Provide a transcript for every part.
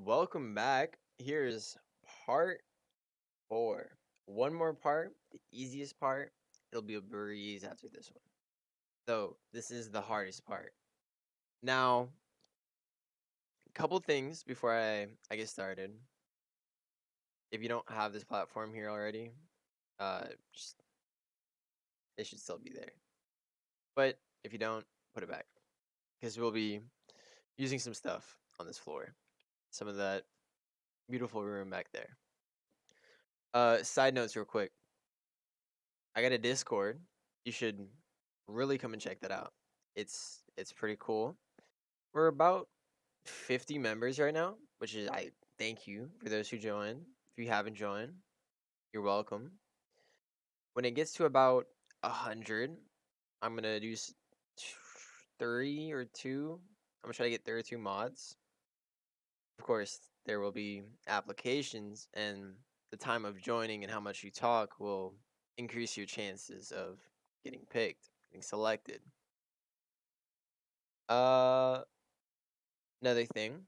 Welcome back. Here's part four. One more part, the easiest part. It'll be a breeze after this one. So, this is the hardest part. Now, a couple things before I get started. If you don't have this platform here already, just it should still be there. But if you don't, put it back because we'll be using some stuff on this floor. Some of that beautiful room back there. Side notes real quick. I got a Discord. You should really come and check that out. It's pretty cool. We're about 50 members right now, which is I thank you for those who joined. If you haven't joined, you're welcome. When it gets to about 100, I'm gonna do 3 or 2. I'm gonna try to get 32 mods. Of course, there will be applications, and the time of joining and how much you talk will increase your chances of getting picked, getting selected. Uh, Another thing,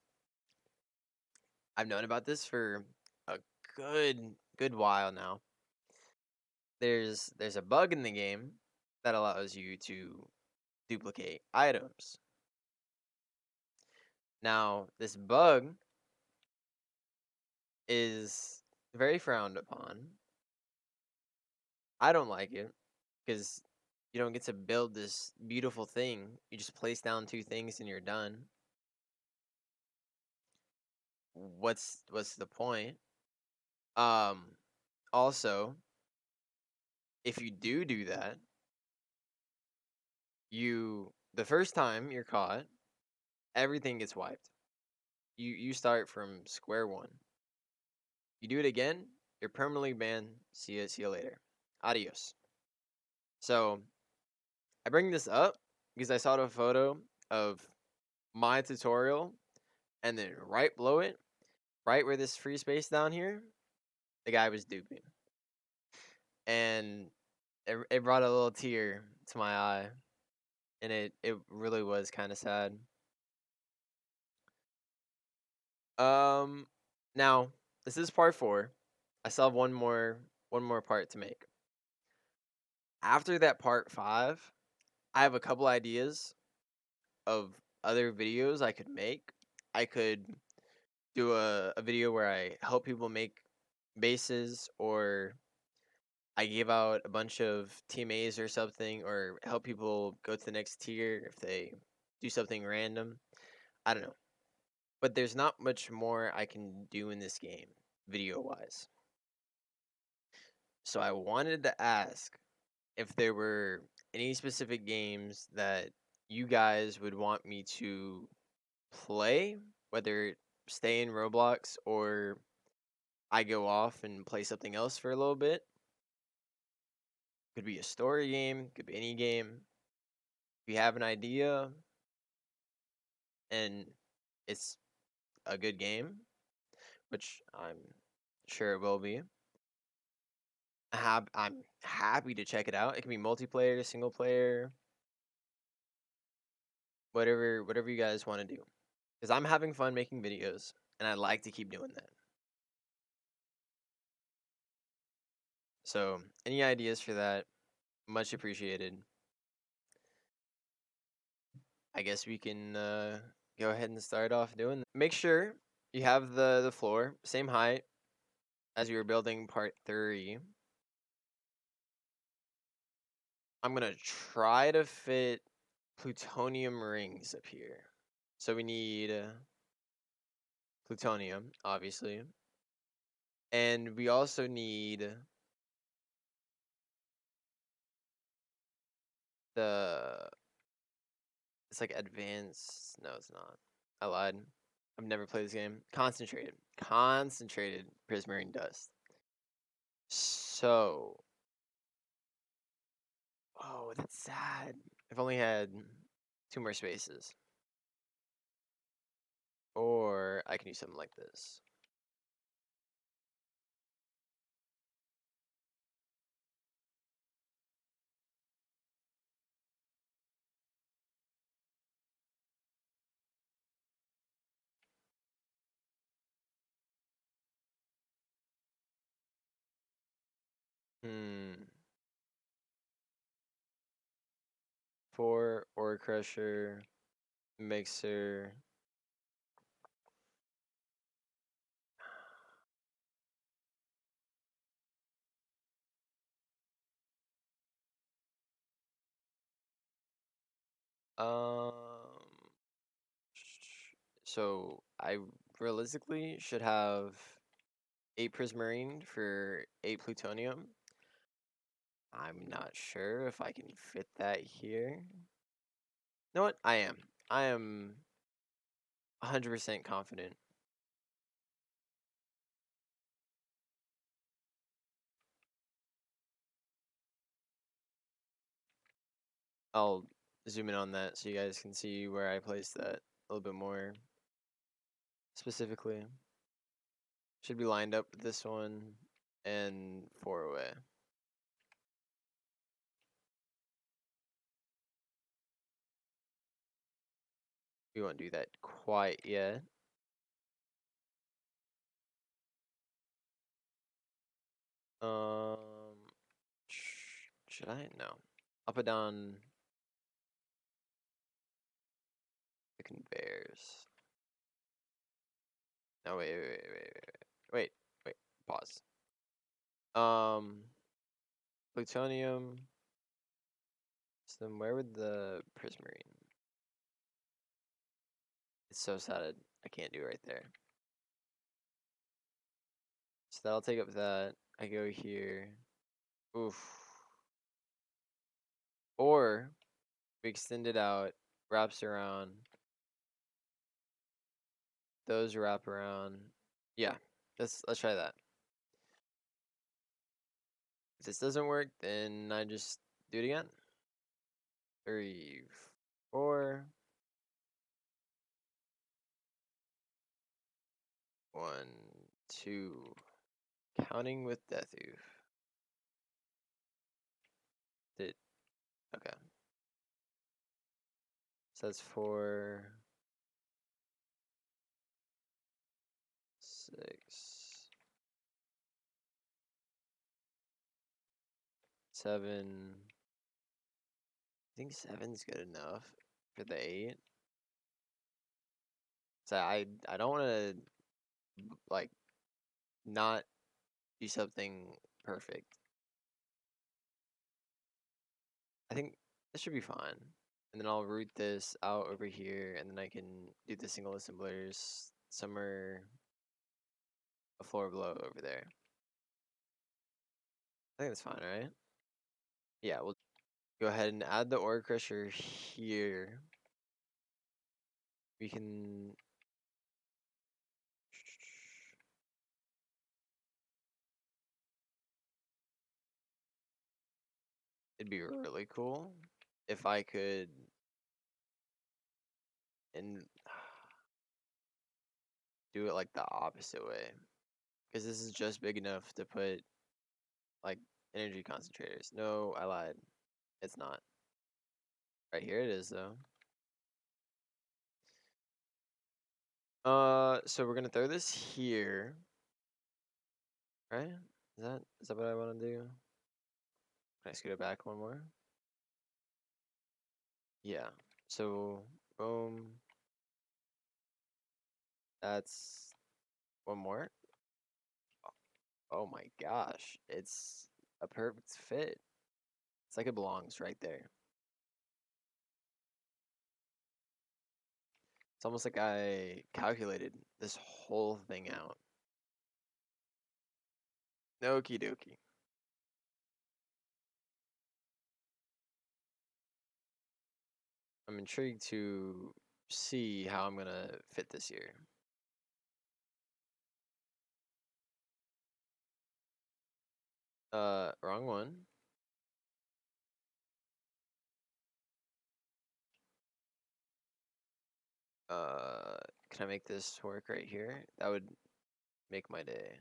I've known about this for a good while now. There's a bug in the game that allows you to duplicate items. Now, this bug is very frowned upon. I don't like it because you don't get to build this beautiful thing. You just place down two things and you're done. What's the point? Um Also, if you do that, the first time you're caught, everything gets wiped. You start from square one. You do it again, you're permanently banned. See you later. Adios. So I bring this up because I saw a photo of my tutorial, and then right below it, right where this free space down here, the guy was duping, and it brought a little tear to my eye, and it really was kind of sad. Um, Now this is part four. I still have one more part to make. After that part five, I have a couple ideas of other videos I could make. I could do a video where I help people make bases, or I give out a bunch of TMAs or something, or help people go to the next tier if they do something random. I don't know. But there's not much more I can do in this game, video wise. So I wanted to ask if there were any specific games that you guys would want me to play, whether stay in Roblox or I go off and play something else for a little bit. Could be a story game, could be any game. If you have an idea and it's a good game, which I'm sure it will be, I'm happy to check it out. It can be multiplayer, single player, whatever you guys want to do. Because I'm having fun making videos, and I'd like to keep doing that. So, any ideas for that? Much appreciated. I guess we can go ahead and start off doing that. Make sure you have the floor same height as you were building part 3. I'm gonna try to fit plutonium rings up here. So we need plutonium, obviously, and we also need the. It's like advanced. No, it's not. I lied. I've never played this game. Concentrated prismarine dust. So, oh, that's sad. I've only had 2 more spaces. Or I can do something like this. Hmm. 4 ore crusher, mixer. Um. So I realistically should have 8 prismarine for 8 plutonium. I'm not sure if I can fit that here. You know what? I am. I am 100% confident. I'll zoom in on that so you guys can see where I placed that a little bit more specifically. Should be lined up with this one and 4 away. We won't do that quite yet. Um, should I? No. Up and down the conveyors. No, wait, wait, pause. Plutonium. So then where would the prismarine? It's so sad I can't do it right there. So that'll take up that. I go here. Oof. Or we extend it out, wraps around. Those wrap around. Yeah, let's try that. If this doesn't work, then I just do it again. 3, 4. 1, 2. Counting with Deathoof. Did okay. So that's 4, 6, 7. I think 7's good enough for the 8. So I don't want to like not do something perfect. I think this should be fine. And then I'll route this out over here, and then I can do the single assemblers somewhere a floor below over there. I think that's fine, right? Yeah, we'll go ahead and add the ore crusher here. We can it'd be really cool if I could and do it like the opposite way. Because this is just big enough to put like energy concentrators. No, I lied. It's not. Right here it is though. So we're gonna throw this here. Right? Is that what I wanna do? Can I scoot it back one more? Yeah. So boom. That's one more. Oh my gosh. It's a perfect fit. It's like it belongs right there. It's almost like I calculated this whole thing out. Okie dokie. I'm intrigued to see how I'm gonna fit this here. Wrong one. Can I make this work right here? That would make my day.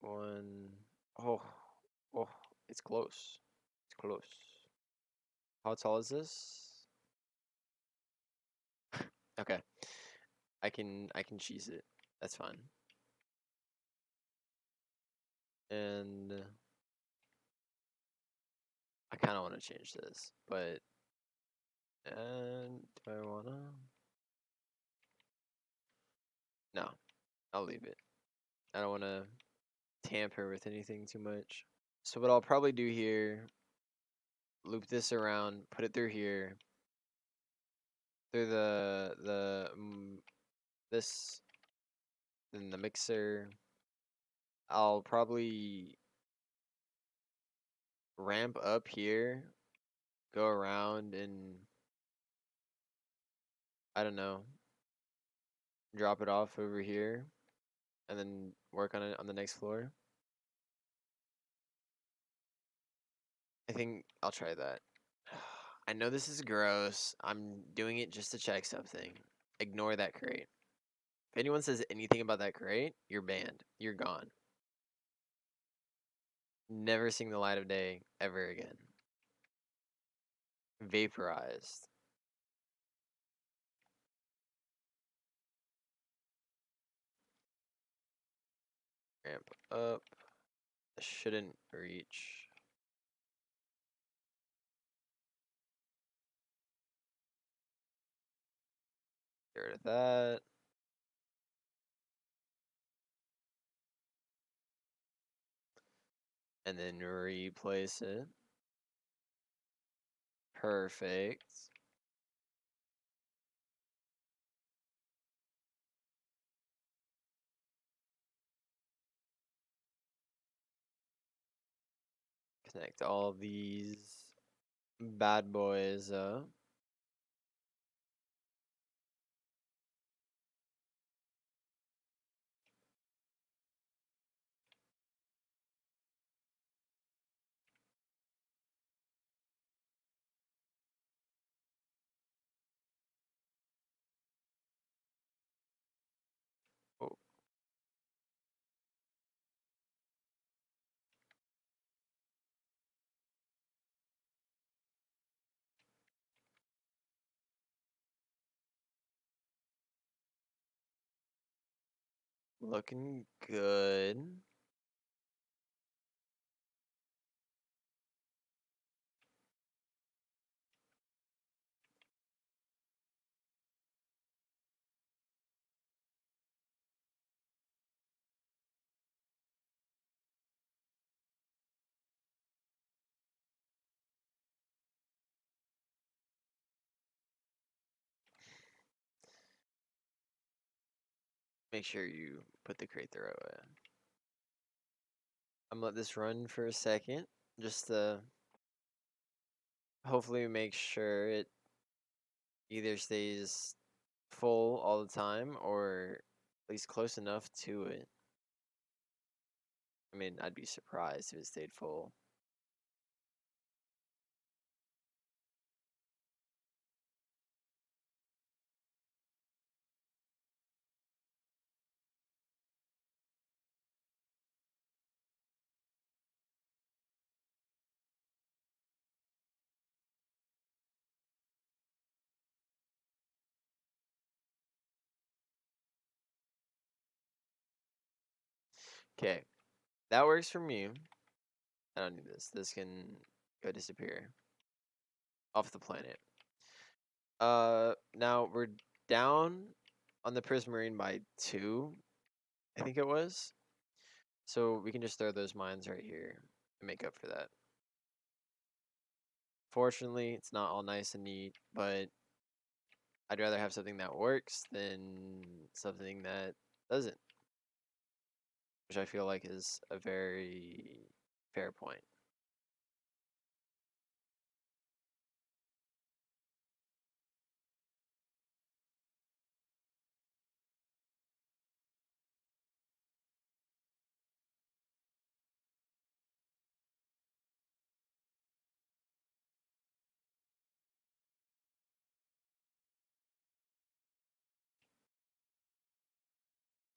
One. Oh, oh, it's close. It's close. How tall is this? Okay, I can cheese it. That's fine. And I kind of want to change this, but and do I want to? No, I'll leave it. I don't want to tamper with anything too much. So what I'll probably do here, loop this around, put it through here, through this, then the mixer. I'll probably ramp up here, go around, and I don't know, drop it off over here, and then work on it on the next floor. I think I'll try that. I know this is gross. I'm doing it just to check something. Ignore that crate. If anyone says anything about that crate, you're banned. You're gone. Never seeing the light of day ever again. Vaporized. Ramp up. Shouldn't reach. Get rid of that. And then replace it. Perfect. Connect all these bad boys up. Oh, looking good. Make sure you put the crate the right way. I'm gonna let this run for a second, just to hopefully make sure it either stays full all the time or at least close enough to it. I mean, I'd be surprised if it stayed full. Okay, that works for me. I don't need this. This can go disappear off the planet. Now we're down on the Prismarine by 2, I think it was. So we can just throw those mines right here and make up for that. Fortunately, it's not all nice and neat, but I'd rather have something that works than something that doesn't, which I feel like is a very fair point.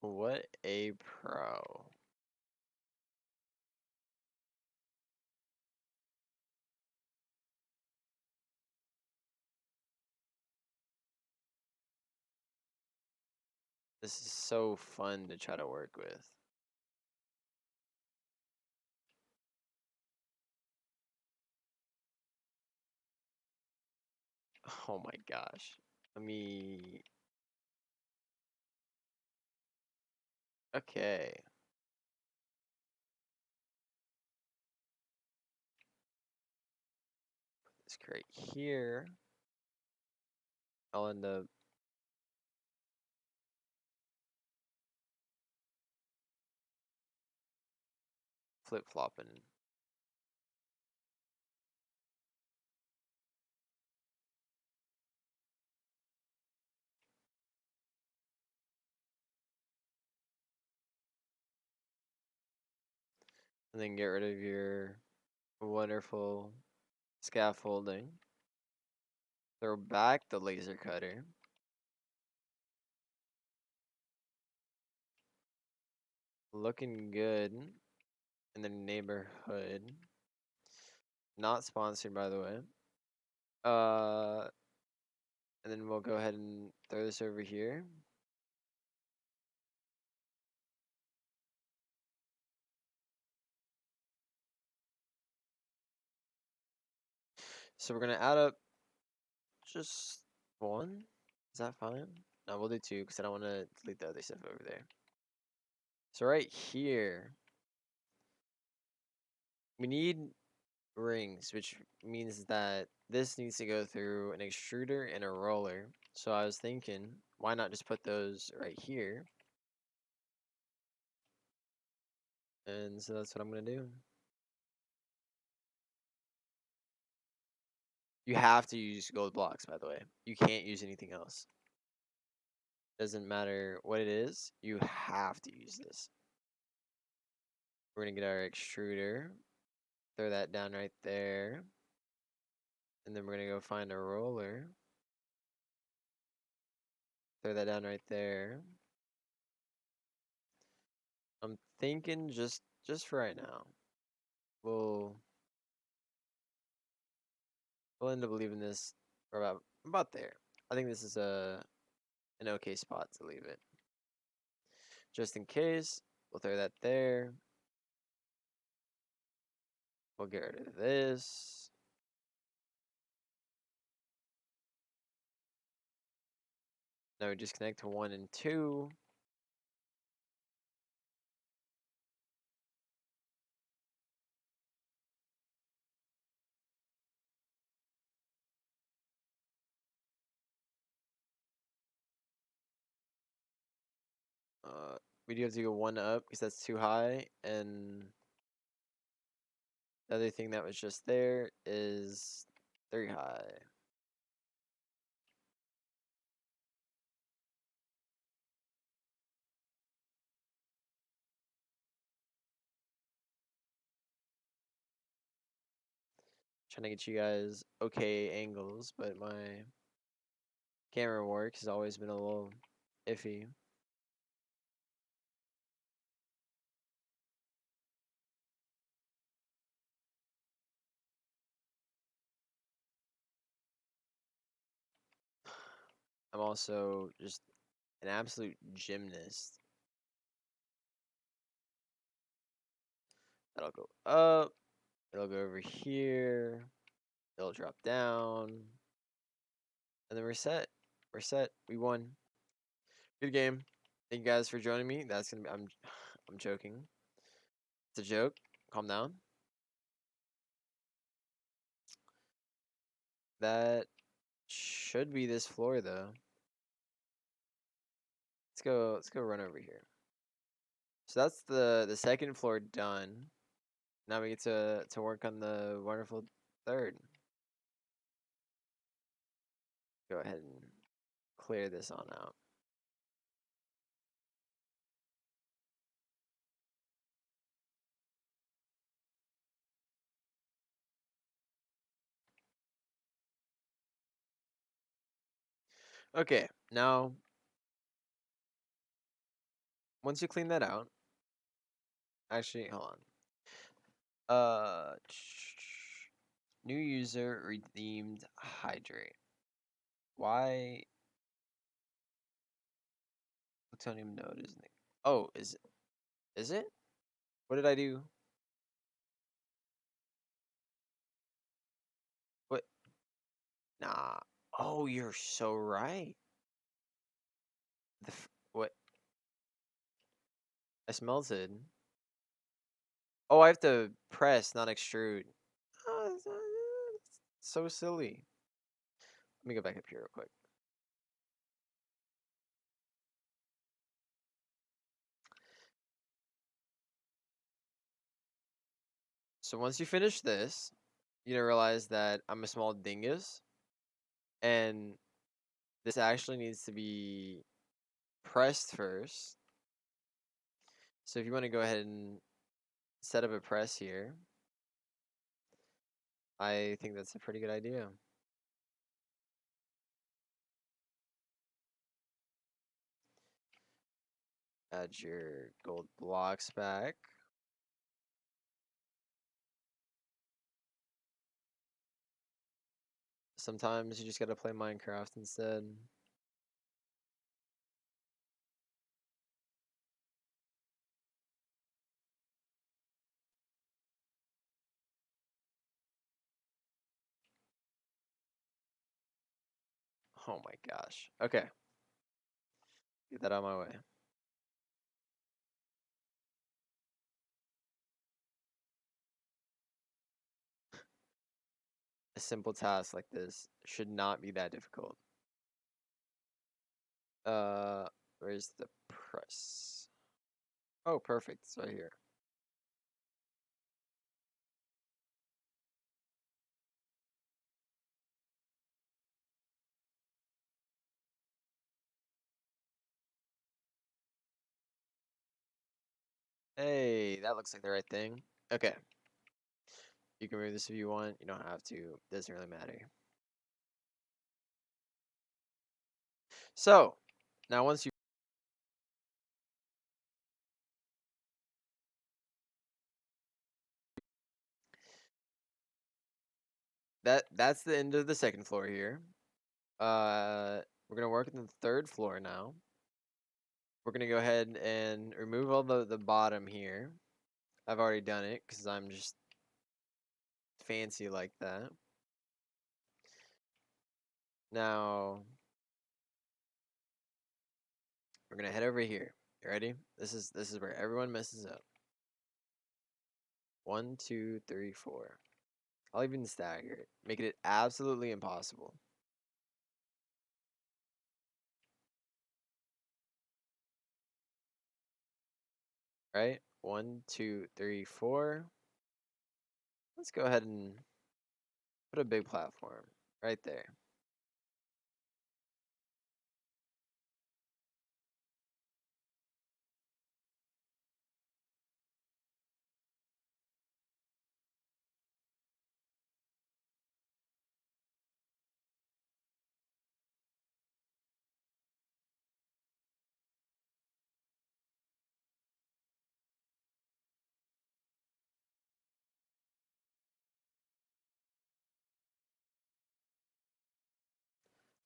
What a pro. This is so fun to try to work with. Oh my gosh. Let me. Okay. This crate here. I'll end up. Flip flopping. And then get rid of your wonderful scaffolding. Throw back the laser cutter. Looking good in the neighborhood. Not sponsored, by the way. And then we'll go ahead and throw this over here. So we're gonna add up just one. Is that fine? No, we'll do two because I don't want to delete the other stuff over there. So right here, we need rings, which means that this needs to go through an extruder and a roller. So I was thinking, why not just put those right here? And so that's what I'm gonna do. You have to use gold blocks, by the way. You can't use anything else. Doesn't matter what it is, you have to use this. We're gonna get our extruder, throw that down right there. And then we're gonna go find a roller. Throw that down right there. I'm thinking just for right now, we'll end up leaving this for about there. I think this is an okay spot to leave it. Just in case, we'll throw that there. We'll get rid of this. Now we just connect to 1 and 2. We do have to go 1 up because that's too high, and the other thing that was just there is 3 high. Trying to get you guys okay angles, but my camera work has always been a little iffy. I'm also just an absolute gymnast. That'll go up. It'll go over here. It'll drop down. And then we're set. We're set. We won. Good game. Thank you guys for joining me. That's gonna be I'm joking. It's a joke. Calm down. That should be this floor though. Let's go run over here. So that's the second floor done. Now we get to work on the wonderful third. Go ahead and clear this on out. Okay, now once you clean that out, actually, hold on. New user redeemed hydrate. Why plutonium node isn't it? Oh, is it? Is it? What did I do? What? Nah. Oh, you're so right. What? I smelted. Oh, I have to press, not extrude. Oh, that's so silly. Let me go back up here real quick. So once you finish this, you're gonna realize that I'm a small dingus, and this actually needs to be pressed first. So if you want to go ahead and set up a press here, I think that's a pretty good idea. Add your gold blocks back. Sometimes you just gotta play Minecraft instead. Oh my gosh. Okay. Get that out of my way. A simple task like this should not be that difficult. Uh, where's the press? Oh, perfect. It's right here. Hey, that looks like the right thing. Okay. You can move this if you want. You don't have to. Doesn't really matter. So, now once you that's the end of the second floor here. We're gonna work on the third floor now. We're gonna go ahead and remove all the bottom here. I've already done it because I'm just fancy like that. Now we're gonna head over here. You ready? This is where everyone messes up. 1, 2, 3, 4. I'll even stagger it, making it absolutely impossible. Right? 1, 2, 3, 4. Let's go ahead and put a big platform right there.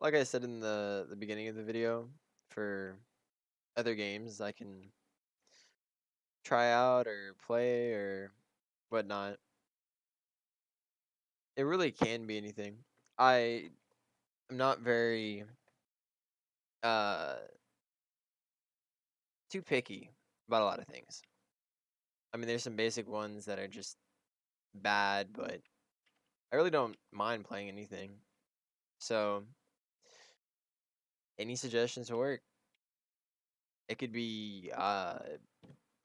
Like I said in the beginning of the video, for other games I can try out or play or whatnot, it really can be anything. I am not very uh too picky about a lot of things. I mean, there's some basic ones that are just bad, but I really don't mind playing anything. So, any suggestions will work. It could be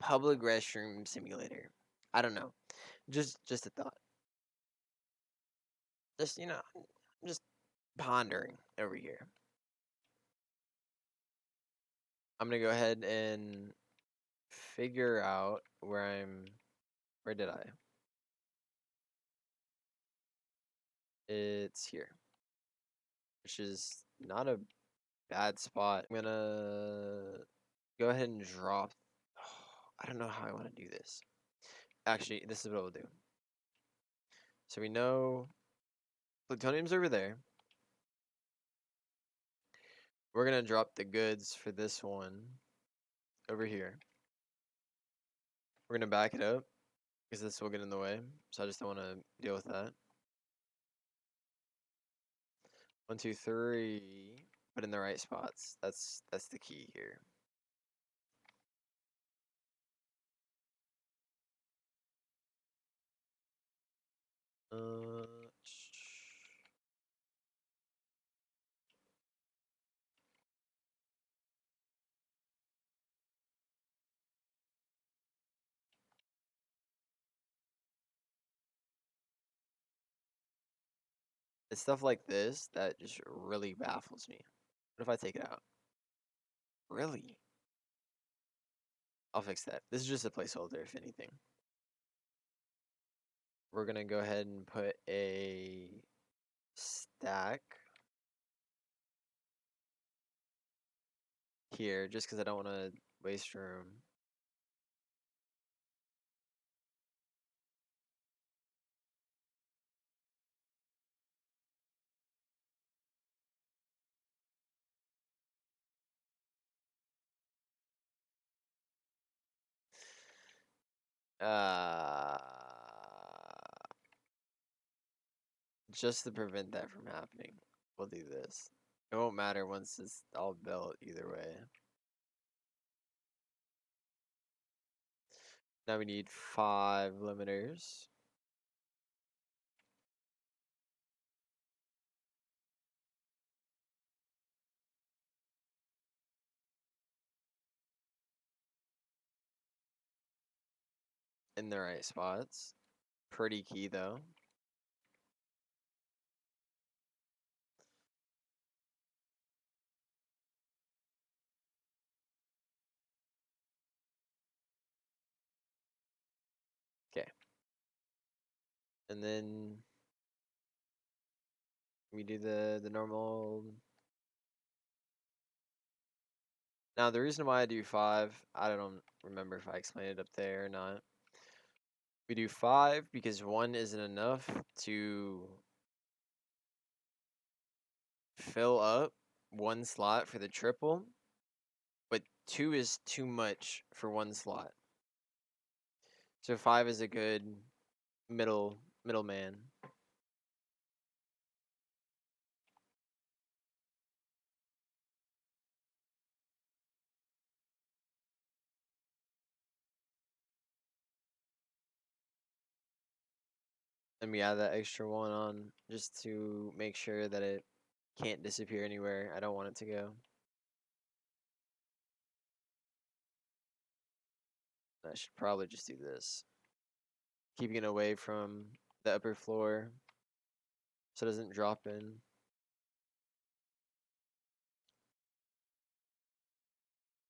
public restroom simulator. I don't know. Just a thought. Just, I'm just pondering over here. I'm gonna go ahead and figure out where did I? It's here, which is not a bad spot. I'm gonna go ahead and drop. I don't know how I want to do this. Actually, this is what we'll do. So we know plutonium's over there. We're gonna drop the goods for this one over here. We're gonna back it up because this will get in the way. So I just don't want to deal with that. 1, 2, 3. But in the right spots. That's the key here. Uh, it's stuff like this that just really baffles me. What if I take it out? Really? I'll fix that. This is just a placeholder, if anything. We're gonna go ahead and put a stack here, just because I don't want to waste room. Uh, just to prevent that from happening, we'll do this. It won't matter once it's all built either way. Now we need 5 limiters. In the right spots. Pretty key though. Okay. And then we do the normal. Now the reason why I do 5, I don't remember if I explained it up there or not. We do 5 because 1 isn't enough to fill up 1 slot for the triple, but 2 is too much for 1 slot. So 5 is a good middleman. And we add that extra 1 on just to make sure that it can't disappear anywhere I don't want it to go. I should probably just do this. Keeping it away from the upper floor so it doesn't drop in.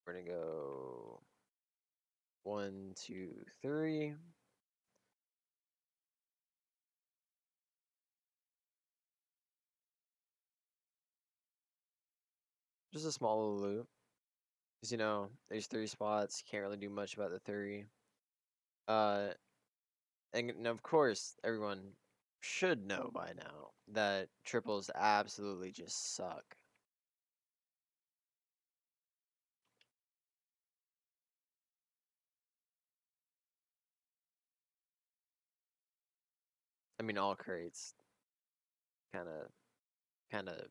We're gonna go 1, 2, 3. Just a small little loop. Because, there's 3 spots. Can't really do much about the 3. Uh, and of course, everyone should know by now that triples absolutely just suck. I mean, all crates kind of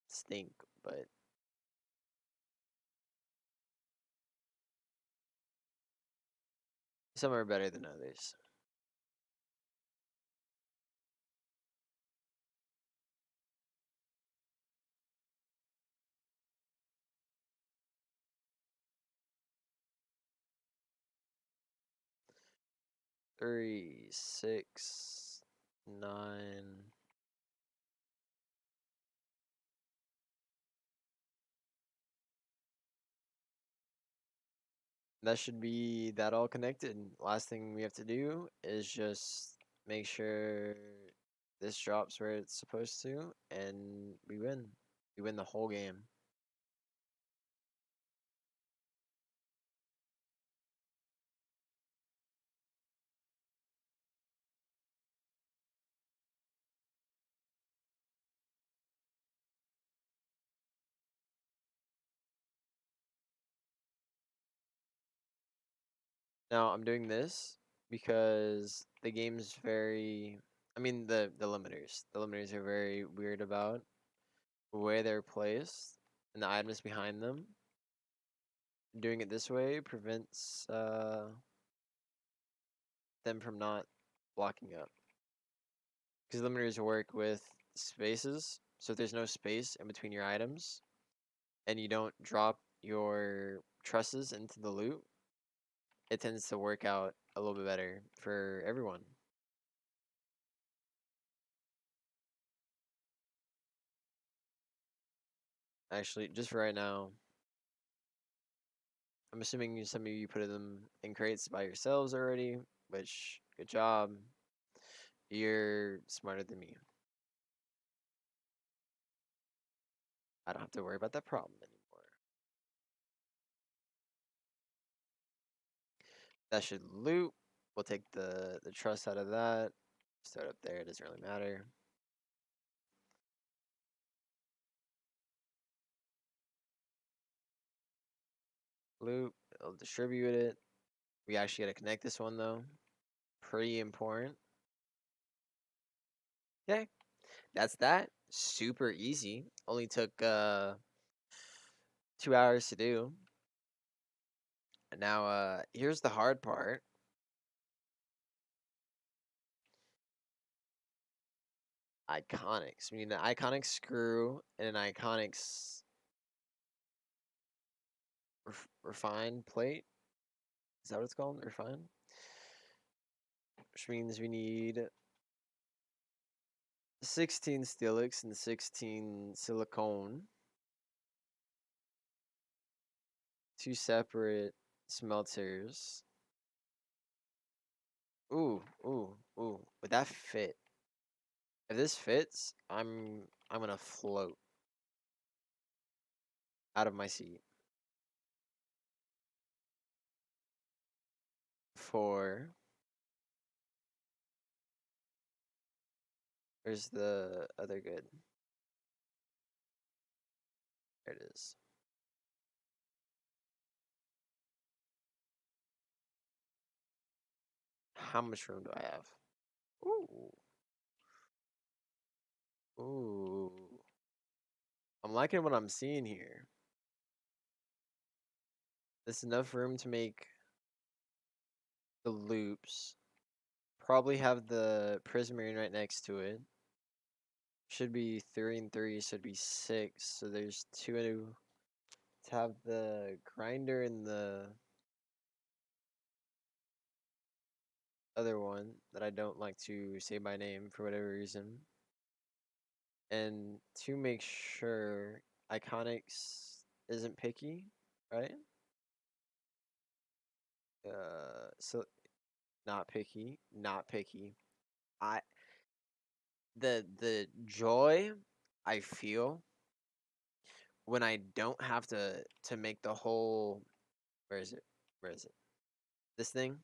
stink, but some are better than others. Three, 6, 9. That should be that all connected. Last thing we have to do is just make sure this drops where it's supposed to, and we win. We win the whole game. Now I'm doing this because the game's very. I mean the limiters. The limiters are very weird about. where they're placed and the items behind them. Doing it this way prevents them from not blocking up. Because limiters work with spaces, so if there's no space in between your items, and you don't drop your trusses into the loop, it tends to work out a little bit better for everyone. Actually, just for right now, I'm assuming some of you put them in crates by yourselves already, which, good job. You're smarter than me. I don't have to worry about that problem anymore. That should loop. We'll take the truss out of that. Start up there, it doesn't really matter. Loop, it'll distribute it. We actually gotta connect this one though. Pretty important. Okay, that's that. Super easy. Only took 2 hours to do. And now here's the hard part. Iconics. We need an iconic screw and an iconics refined plate. Is that what it's called? Refined? Which means we need 16 Steelix and 16 silicone. 2 separate smelters. Ooh, ooh, ooh. Would that fit? If this fits, I'm gonna float out of my seat. For where's the other good? There it is. How much room do I have? Ooh. Ooh. I'm liking what I'm seeing here. There's enough room to make the loops. Probably have the prismarine right next to it. Should be 3 and 3, should be 6. So there's 2 to have the grinder and the other one that I don't like to say by name for whatever reason. And to make sure Iconics isn't picky, right? So not picky, not picky. I the joy I feel when I don't have to make the whole, where is it? Where is it? This thing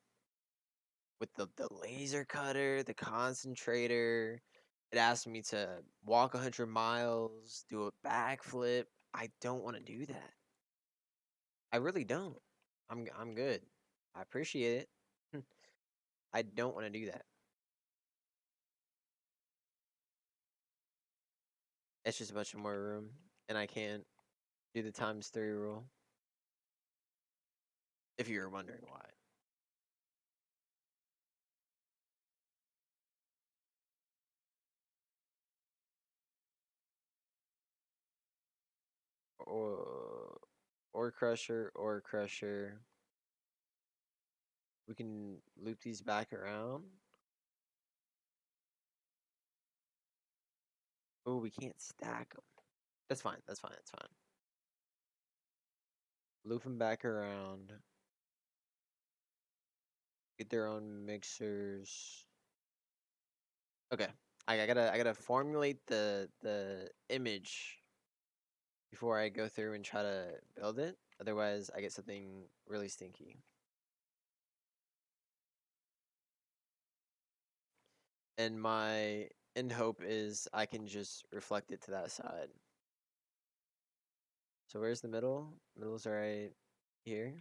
with the laser cutter, the concentrator. It asked me to walk 100 miles, do a backflip. I don't want to do that. I really don't. I'm good. I appreciate it. I don't want to do that. It's just a bunch of more room, and I can't do the ×3 rule. If you were wondering why. Or ore crusher. We can loop these back around. Oh, we can't stack them. That's fine. That's fine. That's fine. Loop them back around. Get their own mixers. Okay. I gotta formulate the image before I go through and try to build it. Otherwise, I get something really stinky. And my end hope is I can just reflect it to that side. So where's the middle? Middle's right here.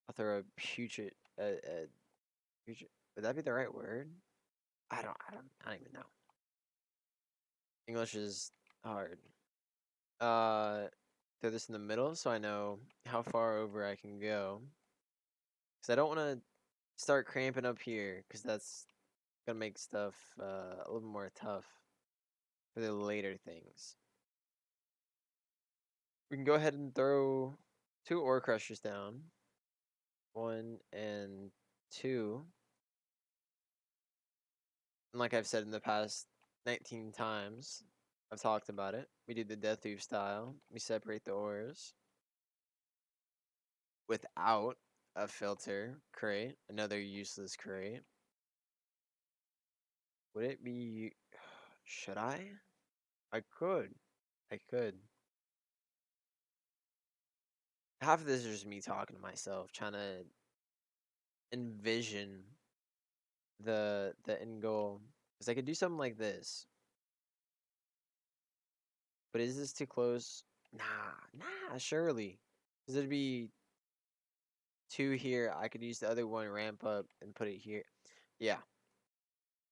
I'll throw a putrid, putrid. Would that be the right word? I don't even know. English is hard. Throw this in the middle so I know how far over I can go. Because I don't want to start cramping up here, because that's going to make stuff a little more tough for the later things. We can go ahead and throw 2 ore crushers down. 1 and 2. And like I've said in the past 19 times, I've talked about it. We do the Deathoof style. We separate the ores without a filter crate, another useless crate. Would it be... Should I? I could. I could. Half of this is just me talking to myself, trying to envision the end goal. Because I could do something like this. But is this too close? Nah, surely. Because it'd be 2 here. I could use the other one, ramp up, and put it here. Yeah.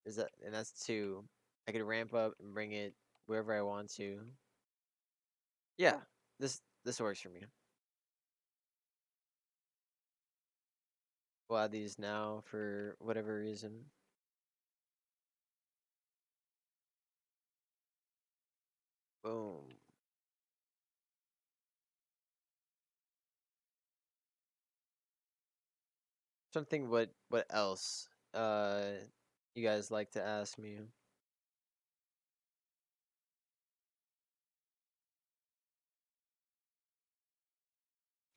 And that's 2. I could ramp up and bring it wherever I want to. Yeah, this works for me. We'll add these now for whatever reason. Boom. Something what else you guys like to ask me?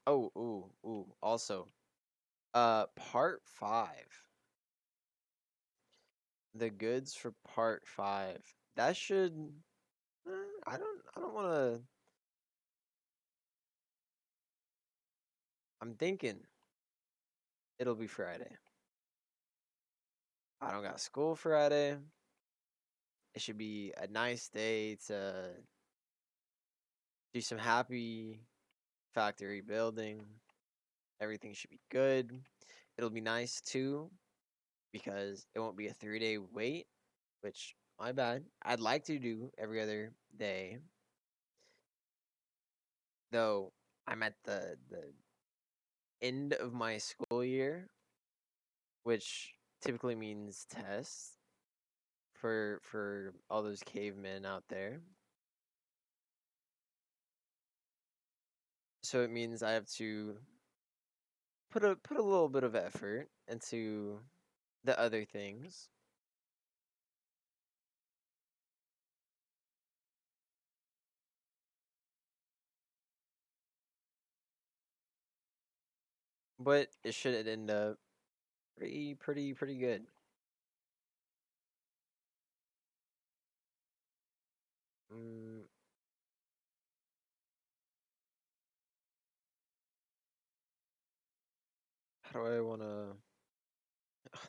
Oh, ooh. Also, part 5. The goods for part 5. That should I don't want to. I'm thinking it'll be Friday. I don't got school Friday. It should be a nice day to do some happy factory building. Everything should be good. It'll be nice too because it won't be a 3-day wait, which my bad. I'd like to do every other day. Though I'm at the end of my school year, which typically means tests for all those cavemen out there. So it means I have to put a little bit of effort into the other things. But it should end up pretty good. Mm, how do I want to...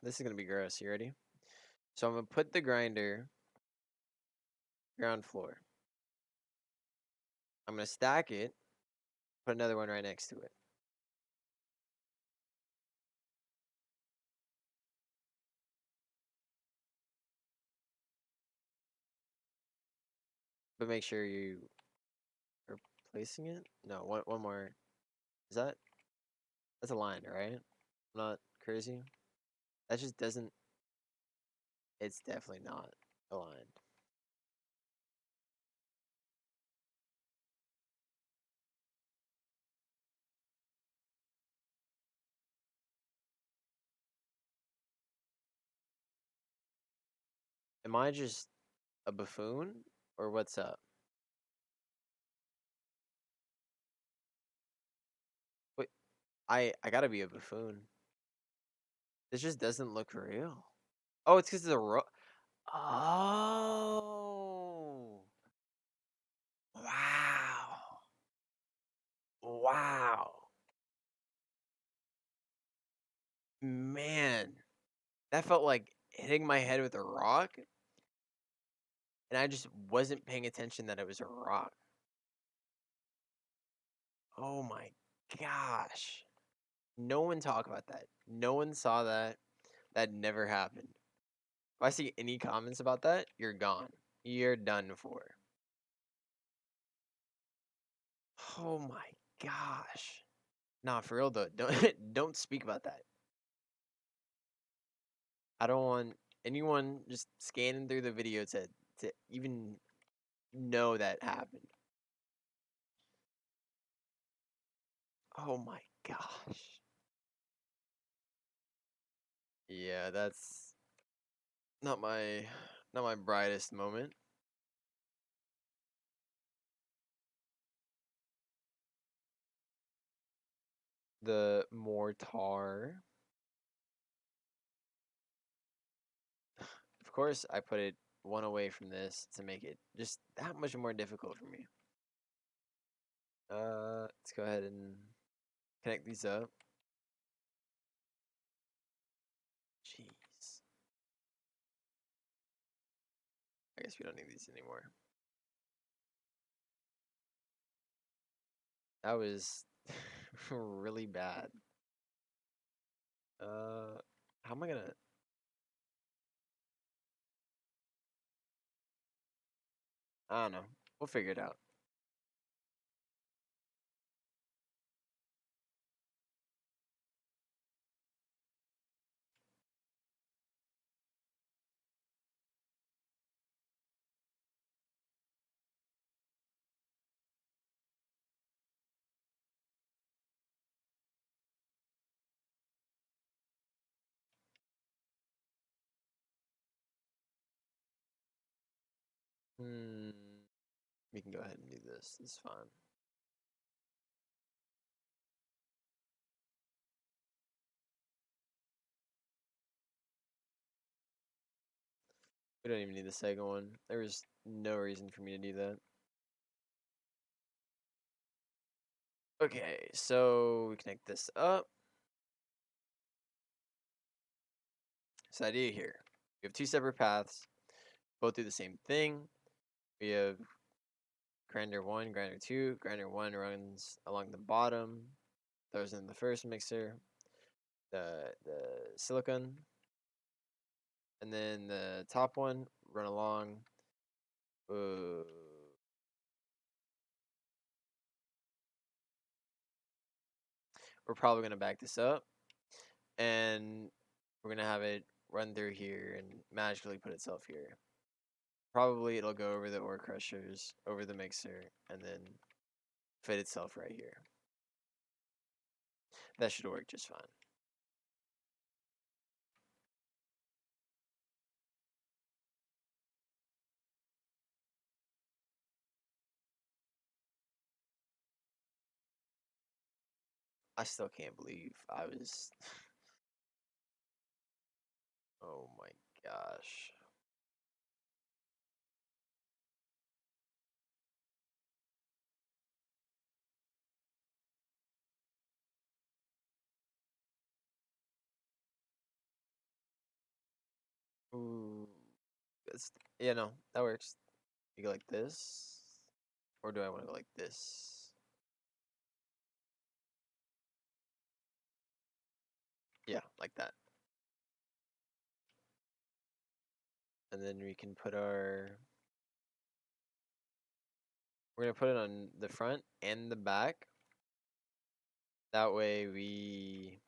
This is going to be gross. You ready? So I'm going to put the grinder ground floor. I'm going to stack it, put another one right next to it. But make sure you are placing it. No, one more. Is that... That's aligned, right? I'm not crazy. That just doesn't... It's definitely not aligned. Am I just a buffoon or what's up? Wait, I gotta be a buffoon. This just doesn't look real. Oh, it's because of the Oh. Wow. Wow. Man, that felt like hitting my head with a rock, and I just wasn't paying attention that it was a rock. Oh my gosh. No one talk about that. No one saw that. That never happened. If I see any comments about that, you're gone. you're done for. Oh my gosh. Nah, for real though. Don't speak about that. I don't want anyone just scanning through the video to even know that happened. Oh my gosh. Yeah, that's not my brightest moment. The mortar. Of course, I put it one away from this to make it just that much more difficult for me. Let's go ahead and connect these up. Jeez. I guess we don't need these anymore. That was really bad. How am I gonna? I don't know. We'll figure it out. Hmm. We can go ahead and do this. It's fine. We don't even need the second one. There was no reason for me to do that. Okay, so we connect this up. So idea here. We have two separate paths, both do the same thing. We have grinder 1, grinder 2. Grinder 1 runs along the bottom, throws in the first mixer, the silicon, and then the top one run along. Uh, we're probably gonna back this up, and we're gonna have it run through here and magically put itself here. Probably it'll go over the ore crushers, over the mixer, and then fit itself right here. That should work just fine. I still can't believe I was. Oh my gosh. Ooh. It's, yeah, no, that works. You go like this. Or do I want to go like this? Yeah, like that. And then we can put our. We're going to put it on the front and the back. That way we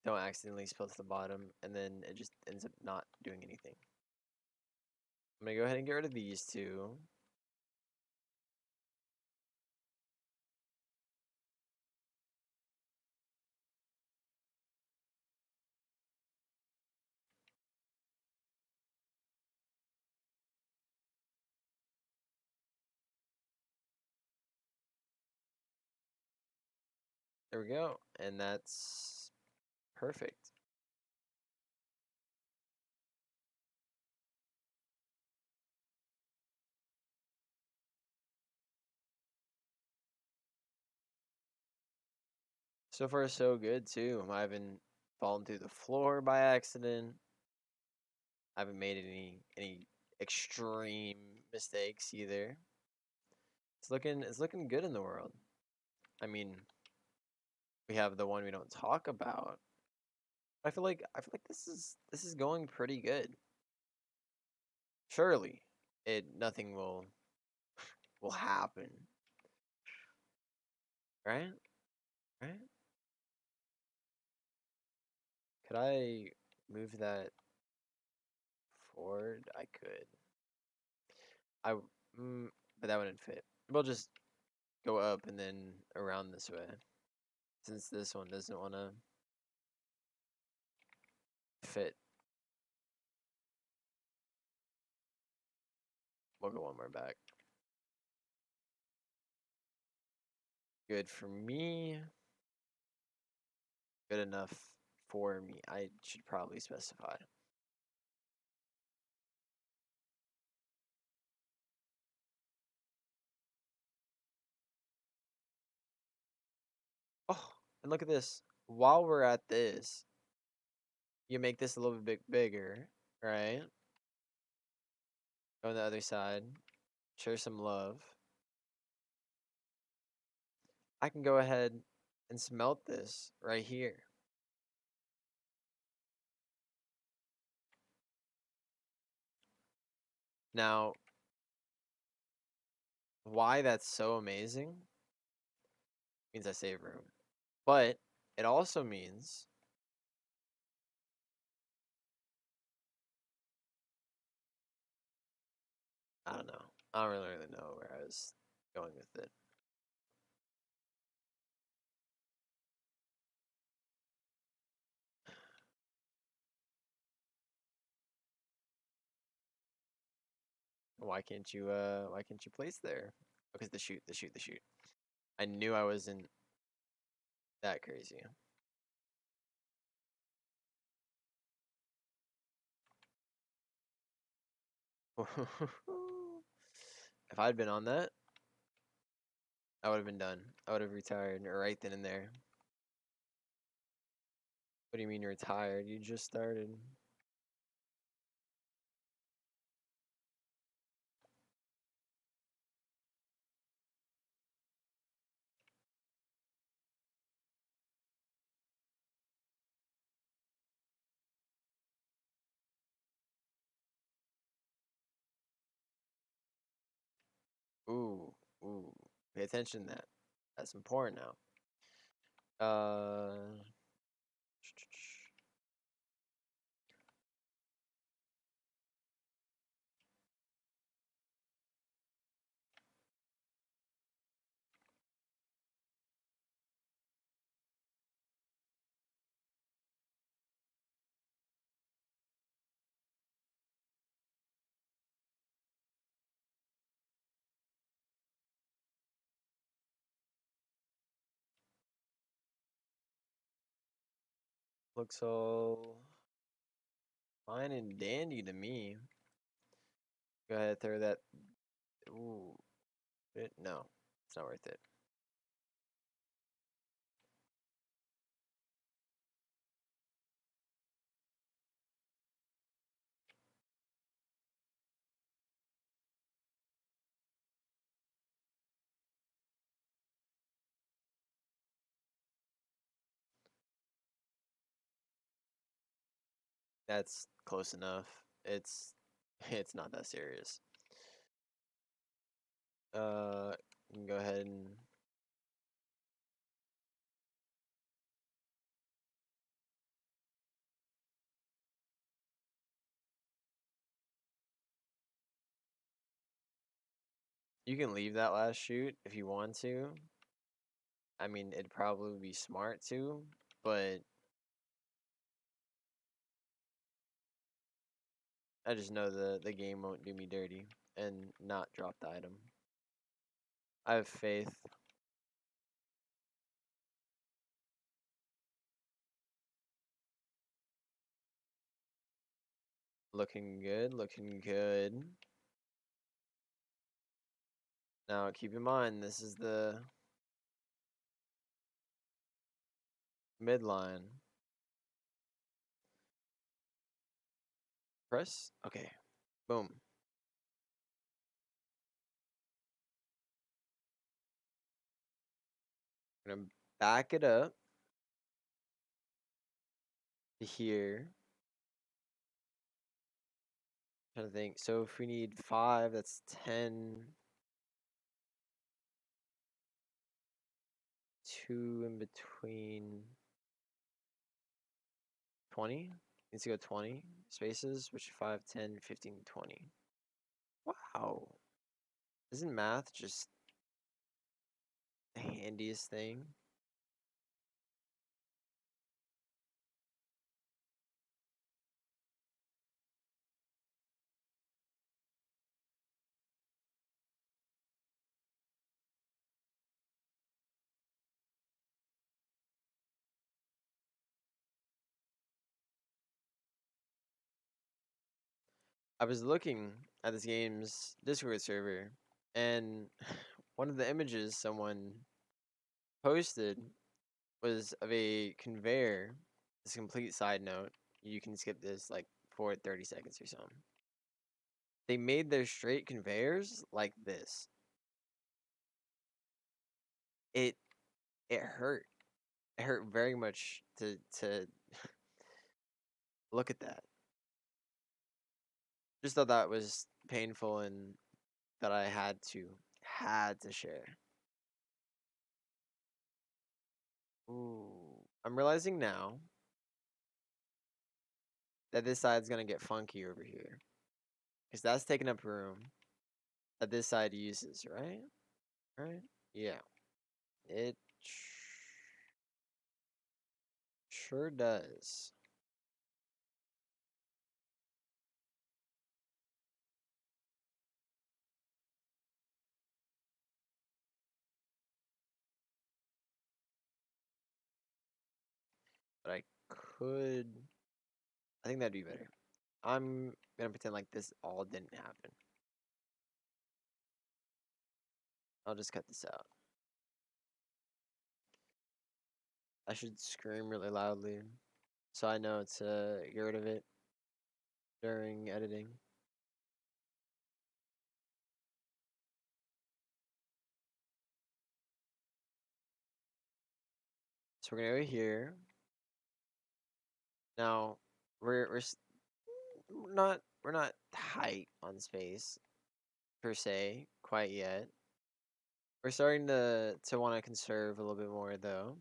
don't accidentally spill to the bottom, and then it just ends up not doing anything. I'm going to go ahead and get rid of these two. There we go. And that's perfect. So far, so good, too. I haven't fallen through the floor by accident. I haven't made any extreme mistakes either. It's looking good in the world. I mean, we have the one we don't talk about. I feel like this is going pretty good. surely nothing will happen, right? Right? Could I move that forward? I could. I but that wouldn't fit. We'll just go up and then around this way, since this one doesn't want to fit. We'll go one more back. Good for me. Good enough for me. I should probably specify. Oh, and look at this. While we're at this, you make this a little bit bigger, right? Go on the other side. Share some love. I can go ahead and smelt this right here. Now, why that's so amazing means I save room. But it also means I don't know. I don't really know where I was going with it. Why can't you place there? Because the shoot. I knew I wasn't that crazy. If I'd been on that, I would have been done. I would have retired right then and there. What do you mean you're retired? You just started. Ooh, ooh. Pay attention to that. That's important now. Uh, looks all fine and dandy to me. Go ahead, throw that. Ooh, no, it's not worth it. That's close enough. It's it's not that serious. You can go ahead and you can leave that last shoot if you want to. I mean, it'd probably be smart to, but I just know the game won't do me dirty and not drop the item. I have faith. Looking good, looking good. Now keep in mind this is the midline. Press? Okay. Boom. I'm gonna back it up to here. Trying to think. So if we need 5, that's 10. 2 in between. 20? Needs to go 20 spaces, which 5, 10, 15, 20. Wow. Isn't math just the handiest thing? I was looking at this game's Discord server, and one of the images someone posted was of a conveyor. This complete side note. You can skip this like for 30 seconds or something. They made their straight conveyors like this. It it hurt. It hurt very much to look at that. Just thought that was painful and that I had to share. Ooh, I'm realizing now that this side's gonna get funky over here, because that's taking up room that this side uses, right? Right? Yeah, it sure does. But could, I think that'd be better. I'm gonna pretend like this all didn't happen. I'll just cut this out. I should scream really loudly so I know to get rid of it during editing. So we're gonna go here. Now we're not tight on space per se quite yet. We're starting to want to conserve a little bit more though.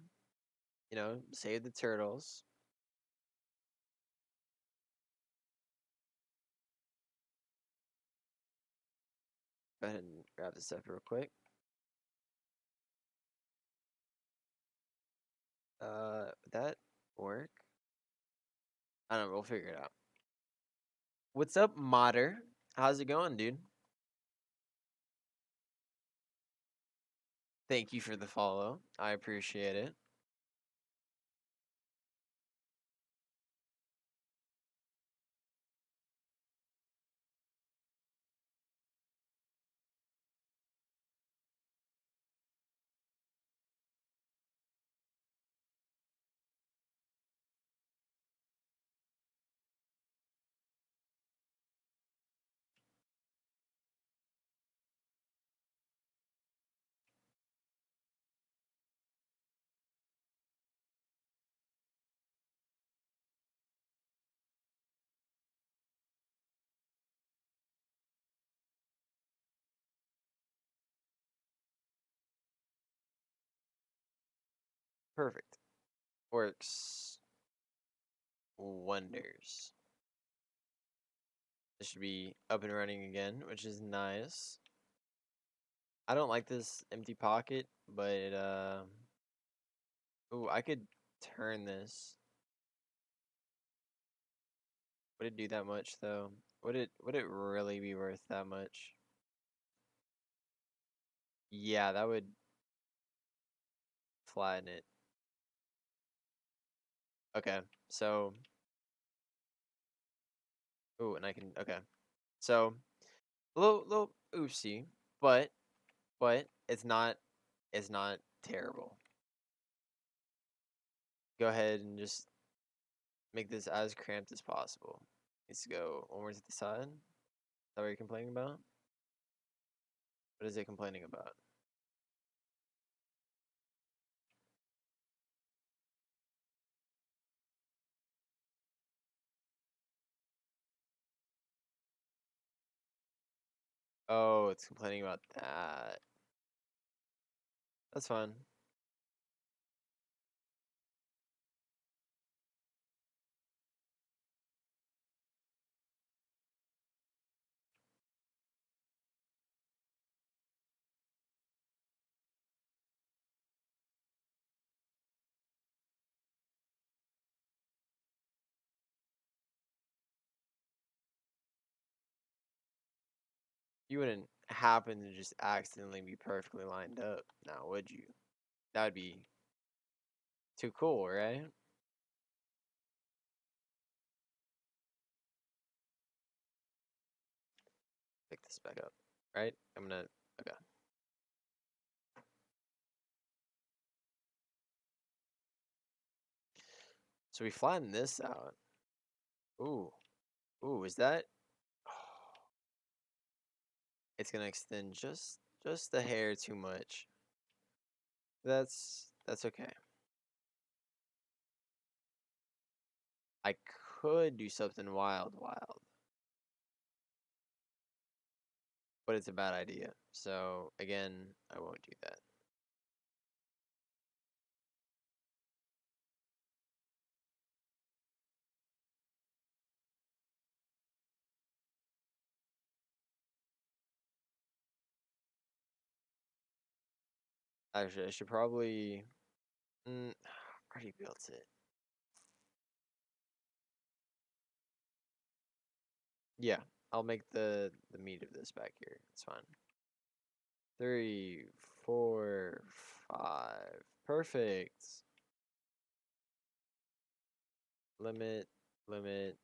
You know, save the turtles. Go ahead and grab this up real quick. Would that work? I don't know. We'll figure it out. What's up, Modder? How's it going, dude? Thank you for the follow. I appreciate it. Perfect. Works wonders. This should be up and running again, which is nice. I don't like this empty pocket, but ooh, I could turn this. Would it do that much though? Would it really be worth that much? Yeah, that would flatten it. Okay, so ooh, and I can okay. So little oopsie, but it's not terrible. Go ahead and just make this as cramped as possible. Needs to go one more to the side. Is that what you're complaining about? What is it complaining about? Oh, it's complaining about that. That's fine. You wouldn't happen to just accidentally be perfectly lined up, now would you? That would be too cool, right? Pick this back up, right? Okay. So we flatten this out. Ooh, ooh, is that? It's gonna extend just a hair too much. That's okay. I could do something wild, but it's a bad idea. So again, I won't do that. Actually, I should probably. Already built it. Yeah, I'll make the meat of this back here. It's fine. 3, 4, 5. Perfect. Limit, limit.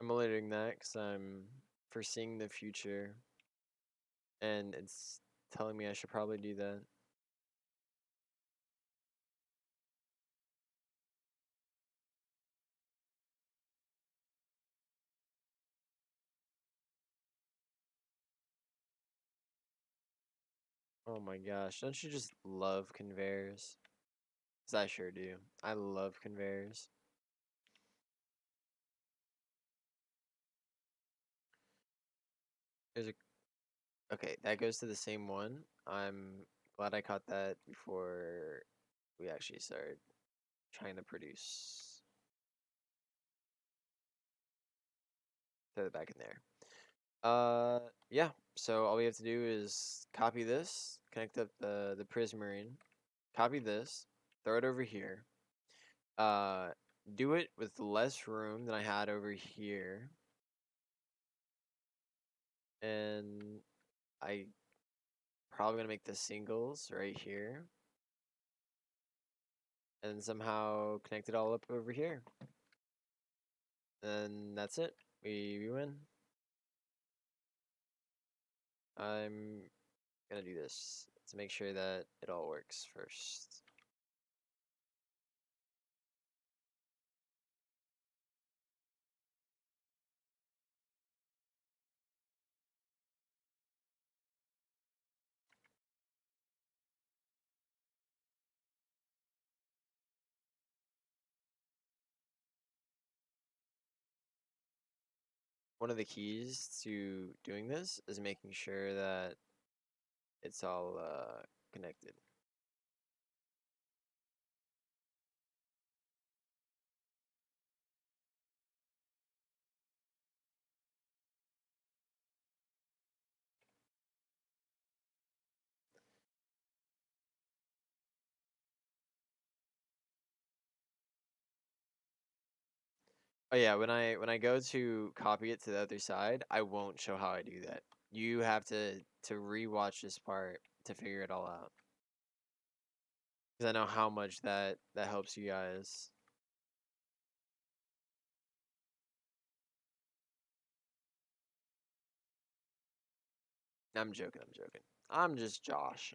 I'm only doing that because I'm foreseeing the future, and it's telling me I should probably do that. Oh my gosh, don't you just love conveyors? 'Cause I sure do. I love conveyors. There's a Okay, that goes to the same one. I'm glad I caught that before we actually started trying to produce. Throw it back in there. Yeah. So all we have to do is copy this, connect up the prismarine, copy this, throw it over here. Uh, do it with less room than I had over here, and I probably gonna make the singles right here, and somehow connect it all up over here. And that's it. We win. I'm gonna do this to make sure that it all works first. One of the keys to doing this is making sure that it's all connected. Oh yeah, when I go to copy it to the other side, I won't show how I do that. You have to rewatch this part to figure it all out. Because I know how much that helps you guys. I'm joking, I'm joking. I'm just Josh.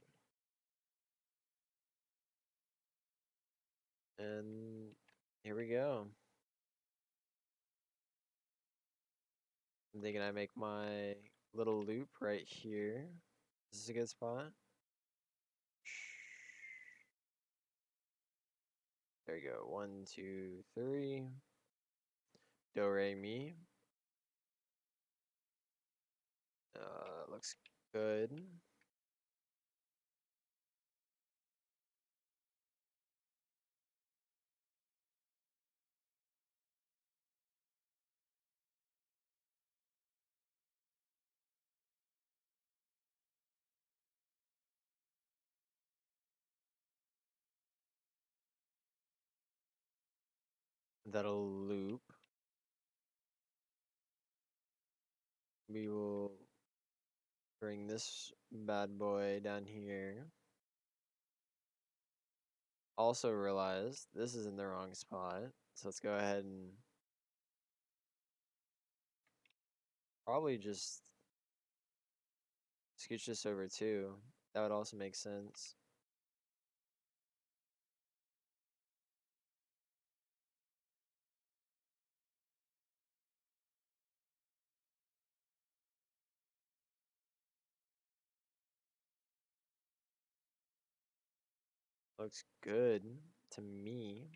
And here we go. I'm thinking I make my little loop right here. This is a good spot. There you go. 1, 2, 3. Do, re, mi. Looks good. That'll loop. We will bring this bad boy down here. Also realized this is in the wrong spot. So let's go ahead and probably just scooch this over too. That would also make sense. Looks good to me.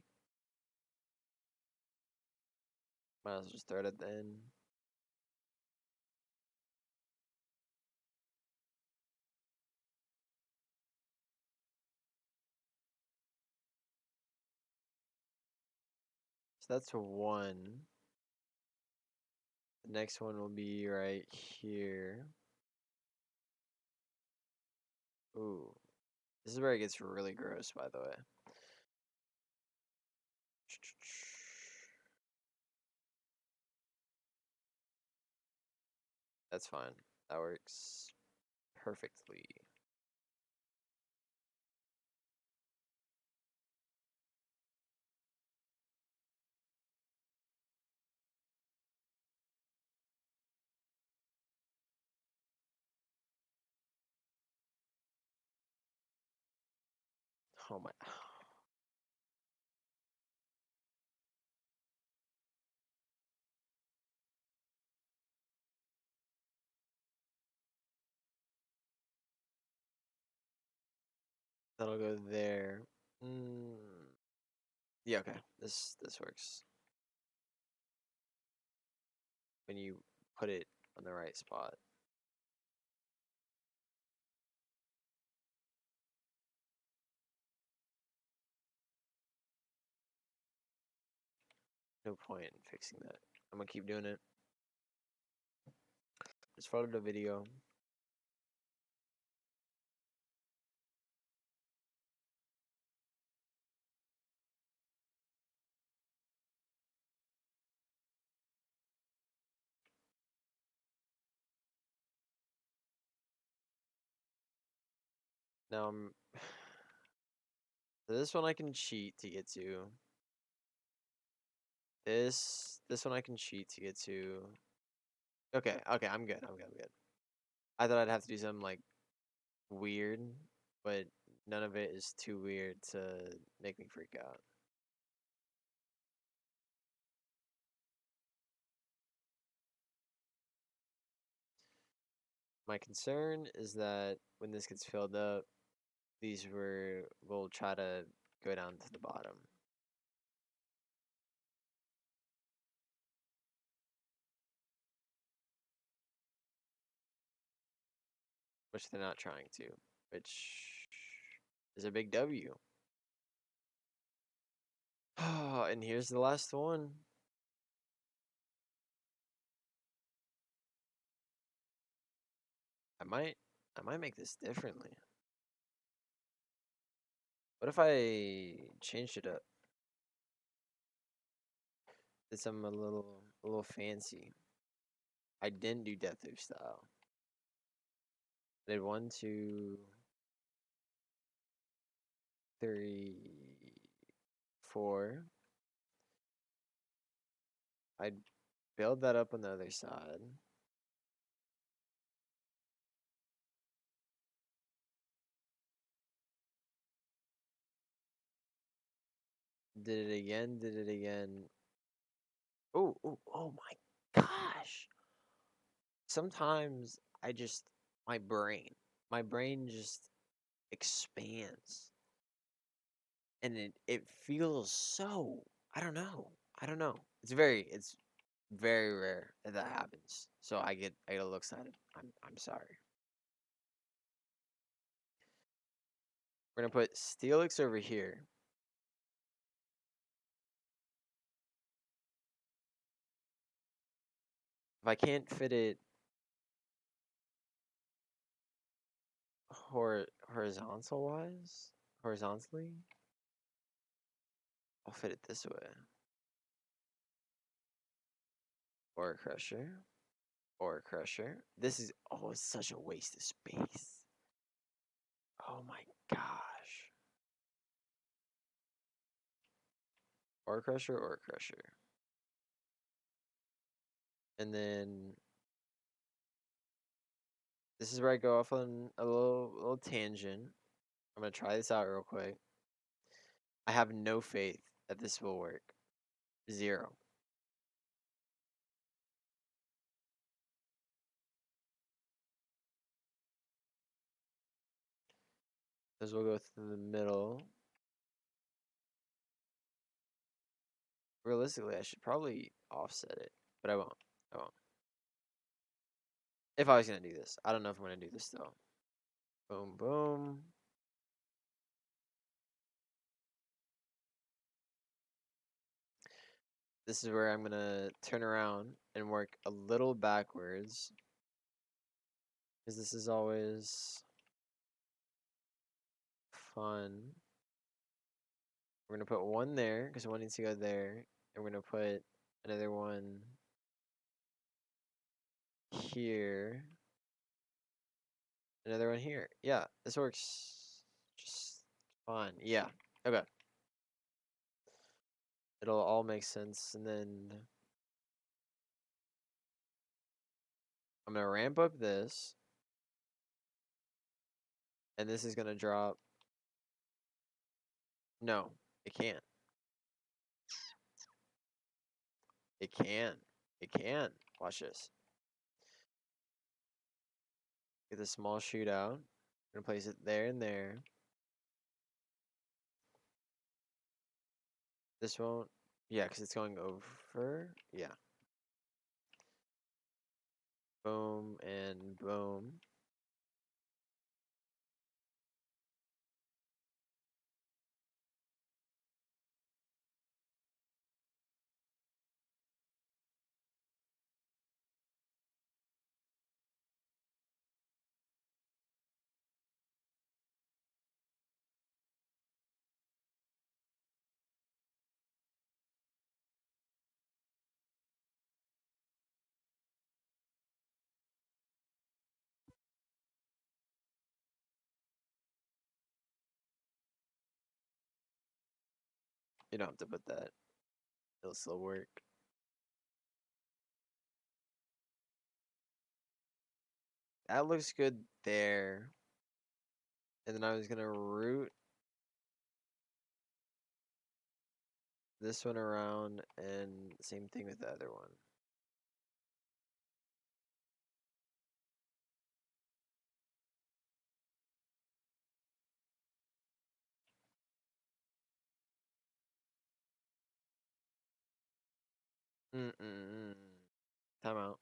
Might as well just throw it at the end. So that's one. The next one will be right here. Ooh. This is where it gets really gross, by the way. That's fine. That works perfectly. Oh my. That'll go there. Yeah, okay. This works. When you put it on the right spot. No point in fixing that. I'm gonna keep doing it. Just followed the video. Now I'm so this one I can cheat to get to. This one I can cheat to get to. Okay, I'm good. I'm good. I thought I'd have to do something like weird, but none of it is too weird to make me freak out. My concern is that when this gets filled up, these will try to go down to the bottom. Which they're not trying to, which is a big W. And here's the last one. I might make this differently. What if I changed it up? Did something a little fancy. I didn't do Deathoof style. I did 1, 2, 3, 4. I build that up on the other side. Did it again. Did it again. Oh, oh, oh my gosh. Sometimes my brain just expands. And it feels so, I don't know. I don't know. It's very rare that that happens. So I get a little excited. I'm sorry. We're gonna put Steelix over here. If I can't fit it horizontally, I'll fit it this way. Ore crusher, ore crusher. This is it's such a waste of space. Oh my gosh. Ore crusher, ore crusher. And then this is where I go off on a little tangent. I'm gonna try this out real quick. I have no faith that this will work. Zero. This will go through the middle. Realistically, I should probably offset it, but I won't. I won't. If I was gonna do this, I don't know if I'm gonna do this though. Boom, boom. This is where I'm gonna turn around and work a little backwards, because this is always fun. We're gonna put one there because one needs to go there, and we're gonna put another one here, another one here. Yeah, this works just fine. Yeah. Okay. It'll all make sense, and then I'm gonna ramp up this, and this is gonna drop. No, it can't. It can. It can. Watch this. Get the small chute out. I'm gonna place it there and there. This won't. Yeah, because it's going over. Yeah. Boom and boom. You don't have to put that. It'll still work. That looks good there. And then I was gonna route this one around, and same thing with the other one. Mm-mm-mm. Time out.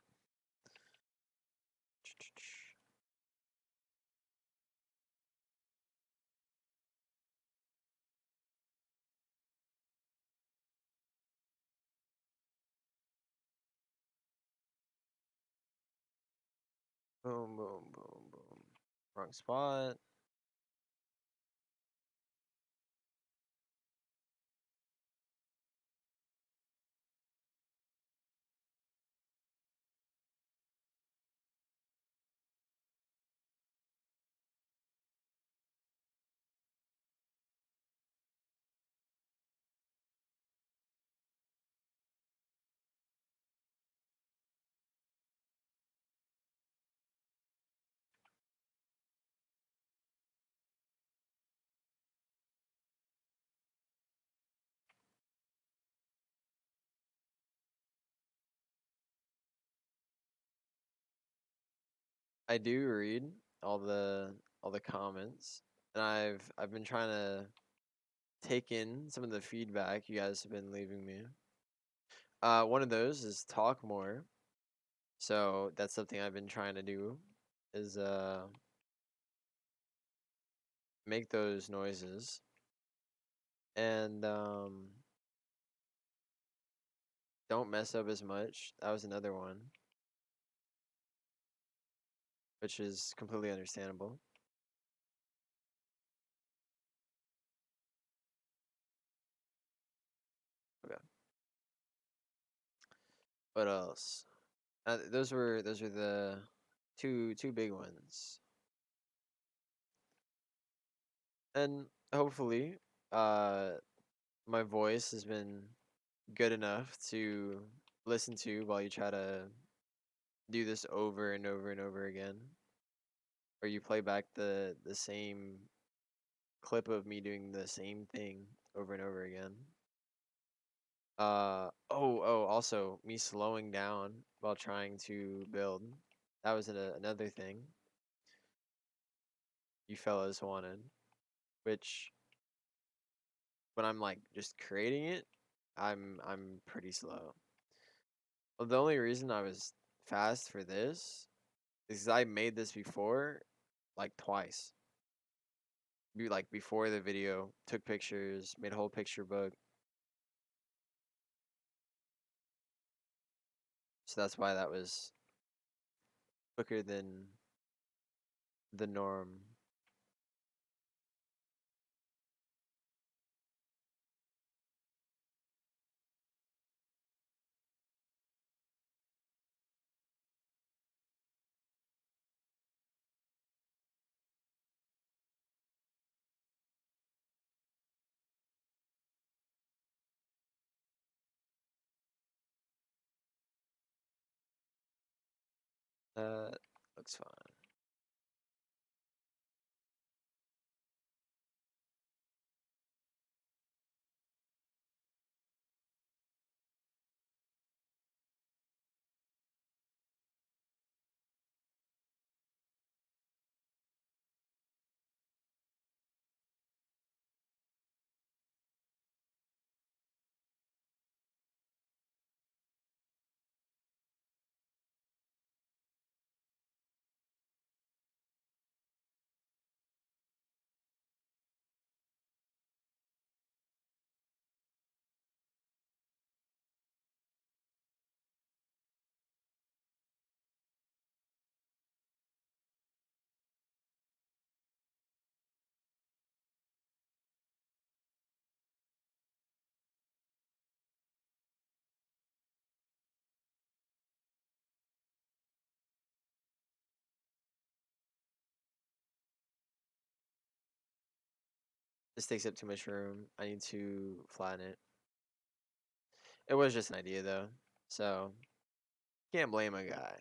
Boom, boom, boom, boom. Wrong spot. I do read all the comments, and I've been trying to take in some of the feedback you guys have been leaving me. One of those is talk more. So that's something I've been trying to do is make those noises. And don't mess up as much. That was another one, which is completely understandable. Okay. What else? Those were the two big ones. And hopefully, uh, my voice has been good enough to listen to while you try to do this over and over and over again, or you play back the same clip of me doing the same thing over and over again. Also me slowing down while trying to build. That was another thing you fellas wanted, which when I'm like just creating it, I'm pretty slow. Well, the only reason I was fast for this is 'cause I made this before, like twice. Like before the video, took pictures, made a whole picture book. So that's why that was quicker than the norm. That looks fine. This takes up too much room. I need to flatten it. It was just an idea though, so can't blame a guy.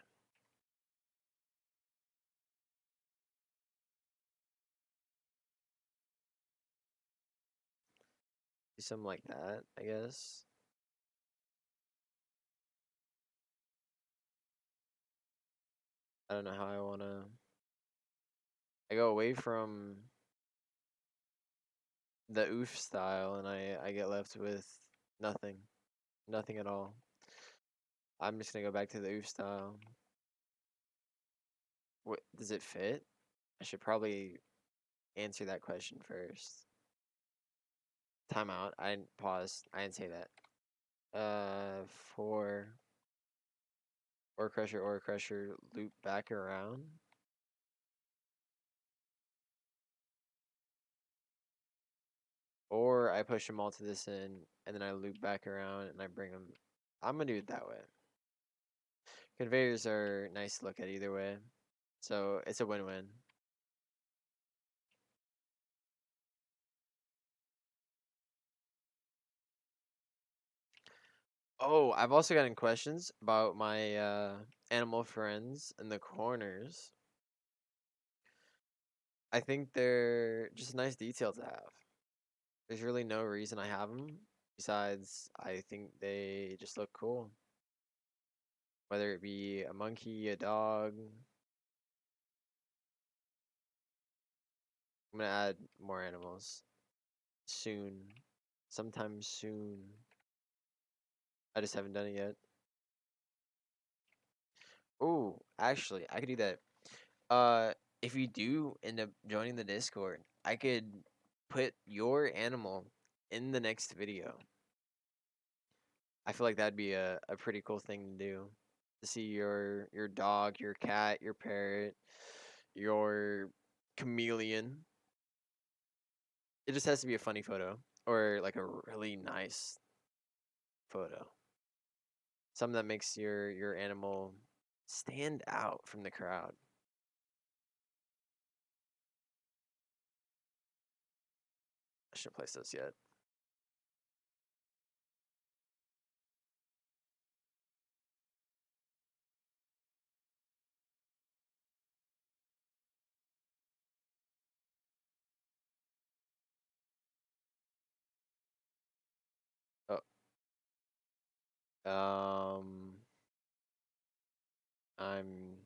Do something like that, I guess. I don't know how I wanna. I go away from the oof style, and I get left with nothing, nothing at all. I'm just gonna go back to the oof style. What does it fit? I should probably answer that question first. Timeout. I didn't pause. I didn't say that. For ore crusher, loop back around. Or I push them all to this end, and then I loop back around and I bring them. I'm gonna do it that way. Conveyors are nice to look at either way, so it's a win-win. Oh, I've also gotten questions about my animal friends in the corners. I think they're just a nice detail to have. There's really no reason I have them besides I think they just look cool. Whether it be a monkey, a dog, I'm gonna add more animals soon, sometime soon. I just haven't done it yet. Oh, actually, I could do that. If you do end up joining the Discord, I could put your animal in the next video. I feel like that'd be a pretty cool thing to do. To see your dog, your cat, your parrot, your chameleon. It just has to be a funny photo or like a really nice photo. Something that makes your animal stand out from the crowd. I shouldn't place those yet. Oh, I'm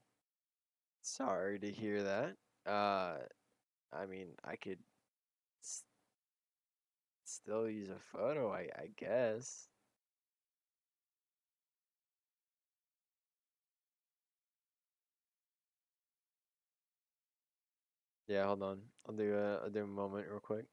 sorry to hear that. I mean, I could s- still use a photo, I guess. Yeah, hold on. I'll do a moment real quick.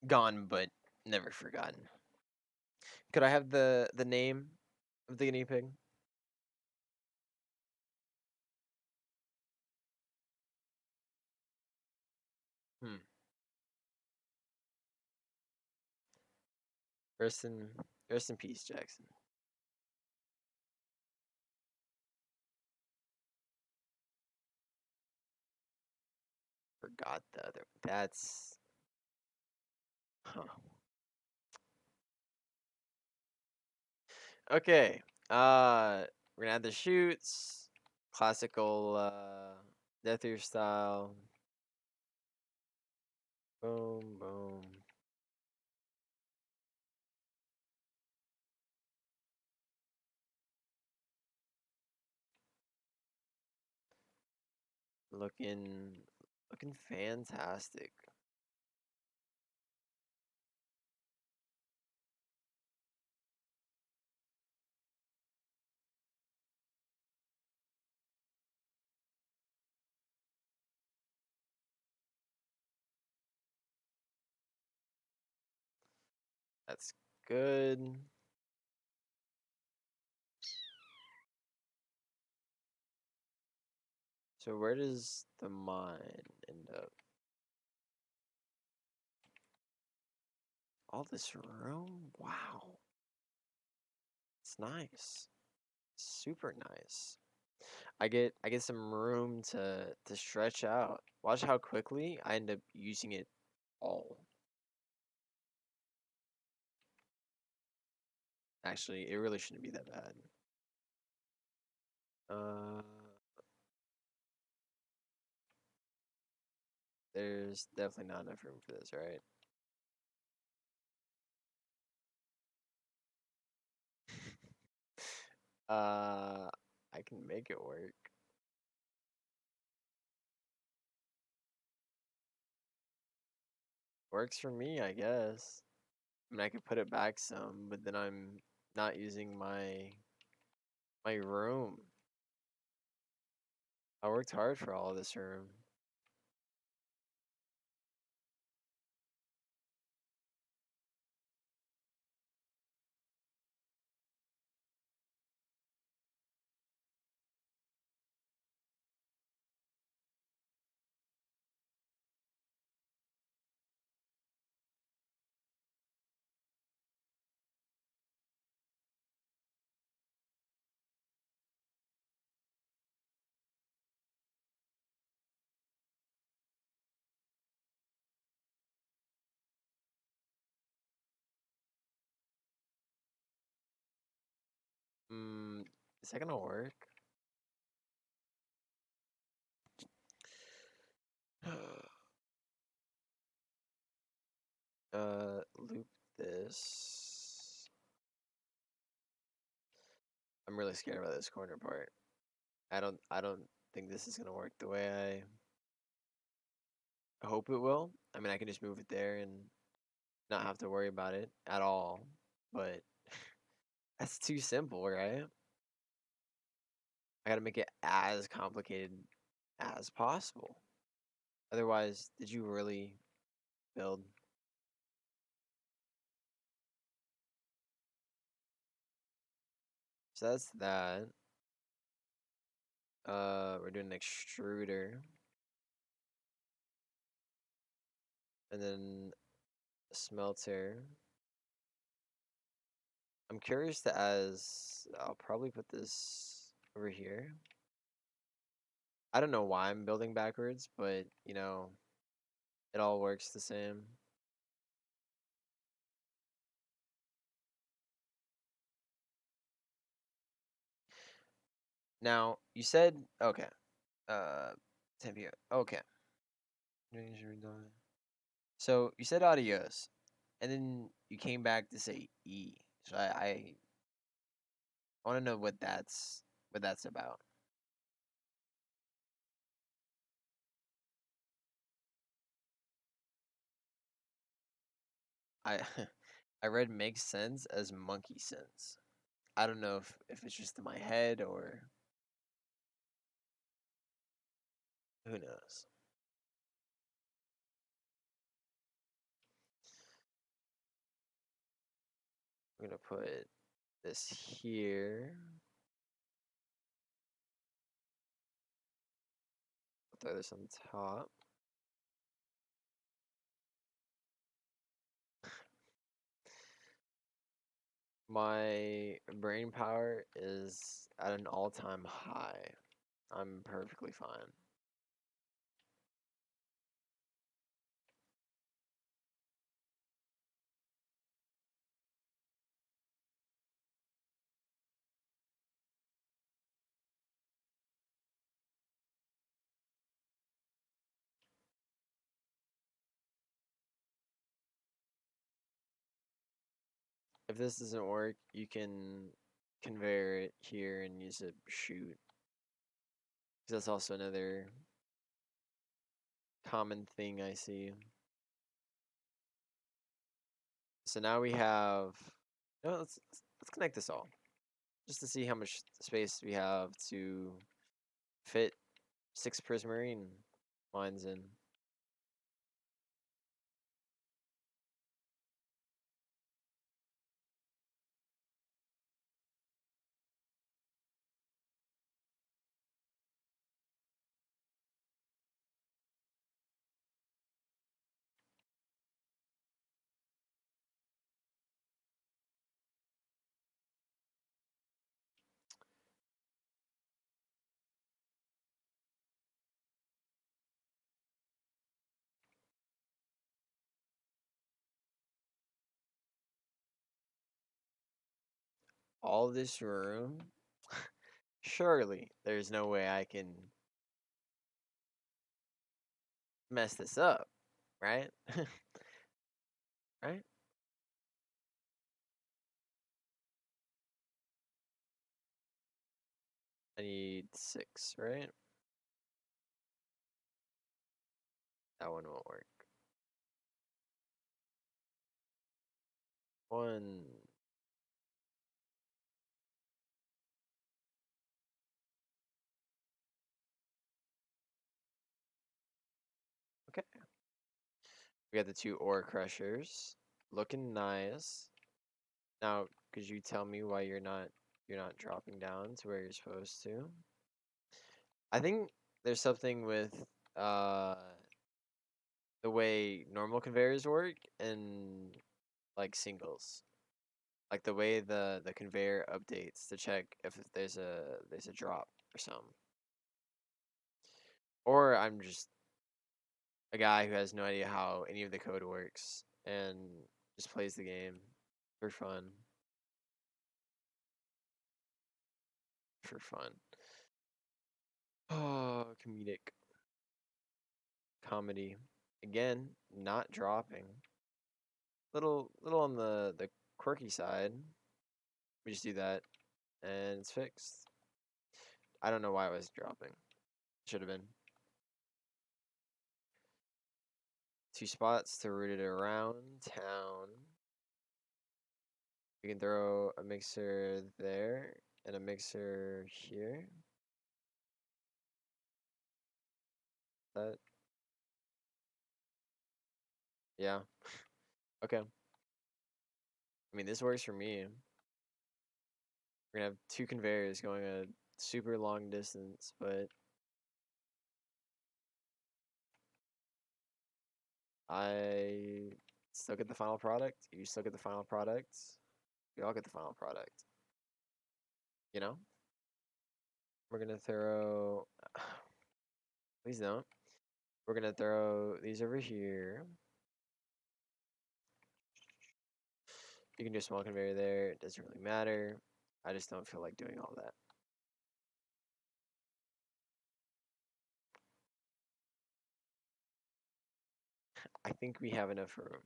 Gone, but never forgotten. Could I have the name of the guinea pig? Hmm. Rest in rest in peace, Jackson. Forgot the other. That's huh. Okay. We're gonna add the shoots, classical Deathoof style. Boom, boom. Looking fantastic. That's good. So where does the mine end up? All this room? Wow. It's nice. Super nice. I get some room to stretch out. Watch how quickly I end up using it all. Actually, it really shouldn't be that bad. Uh, there's definitely not enough room for this, right? I can make it work. Works for me, I guess. I mean, I could put it back some, but then I'm not using my room. I worked hard for all of this room. Is that gonna work? Loop this. I'm really scared about this corner part. I don't think this is gonna work the way I hope it will. I mean, I can just move it there and not have to worry about it at all. But that's too simple, right? I gotta make it as complicated as possible. Otherwise, did you really build? So that's that. We're doing an extruder. And then a smelter. I'm curious to as I'll probably put this over here. I don't know why I'm building backwards, but you know, it all works the same. Now, you said okay. 10 p.m. Okay. So you said adios, and then you came back to say E. So I want to know what that's about. I I read makes sense as monkey sense. I don't know if it's just in my head or who knows. I'm gonna put this here. Throw this on top. My brain power is at an all-time high. I'm perfectly fine. If this doesn't work, you can conveyor it here and use a chute. 'Cause that's also another common thing I see. So now we have. No, let's connect this all just to see how much space we have to fit 6 prismarine lines in. All this room? Surely there's no way I can mess this up, right? Right? I need 6, right? That one won't work. 1. Okay. We got the 2 ore crushers. Looking nice. Now, could you tell me why you're not dropping down to where you're supposed to? I think there's something with uh the way normal conveyors work and like singles. Like the way the conveyor updates to check if there's a drop or something. Or I'm just a guy who has no idea how any of the code works and just plays the game for fun. for fun. Oh, comedic. Comedy. Again, not dropping. Little on the quirky side. We just do that and it's fixed. I don't know why it was dropping. Should have been. 2 spots to route it around town. We can throw a mixer there and a mixer here. That. Yeah. Okay. I mean, this works for me. We're gonna have 2 conveyors going a super long distance, but I still get the final product. You still get the final product. We all get the final product. You know? We're gonna throw. Please don't. We're gonna throw these over here. You can do a small conveyor there. It doesn't really matter. I just don't feel like doing all that. I think we have enough room.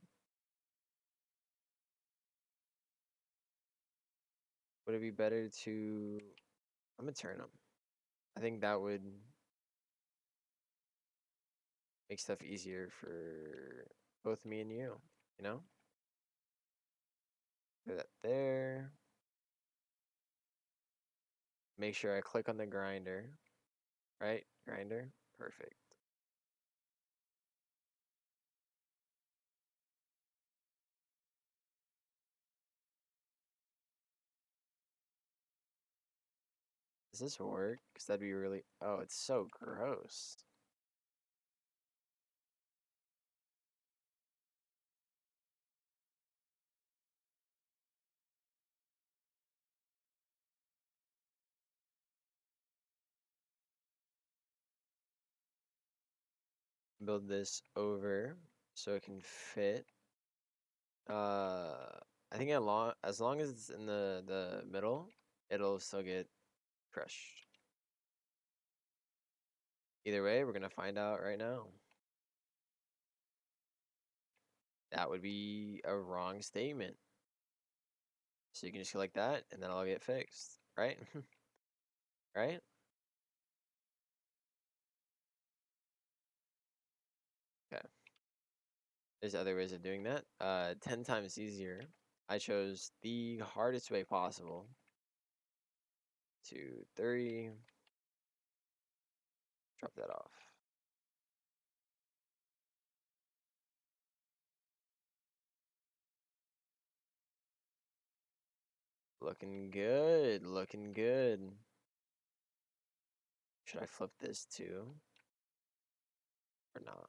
Would it be better to... I'm gonna turn them. I think that would make stuff easier for both me and you know? Put that there. Make sure I click on the grinder. Right? Grinder. Perfect. Does this work? Because that'd be really... Oh, it's so gross. Build this over so it can fit. I think as long as it's in the middle, it'll still get crushed. Either way, we're gonna find out right now. That would be a wrong statement. So you can just go like that, and then I'll get fixed, right? Right? Okay. There's other ways of doing that. 10 times easier. I chose the hardest way possible. 2, 3. Drop that off. Looking good. Looking good. Should I flip this too? Or not?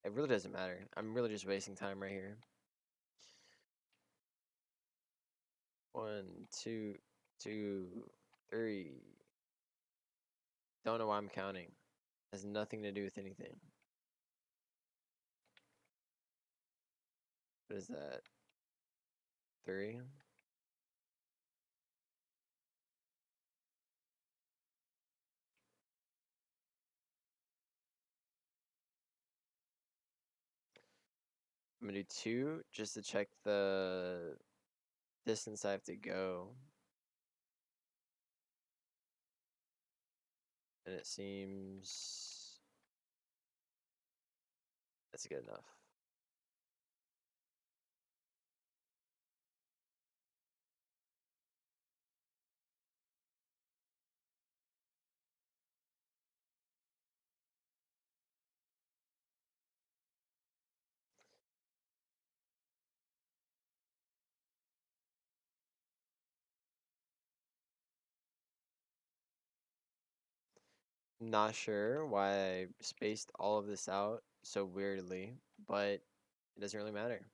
It really doesn't matter. I'm really just wasting time right here. 1, 2, 2, 3. Don't know why I'm counting. Has nothing to do with anything. What is that? 3. I'm gonna do 2 just to check the distance I have to go. And it seems that's good enough. Not sure why I spaced all of this out so weirdly, but it doesn't really matter.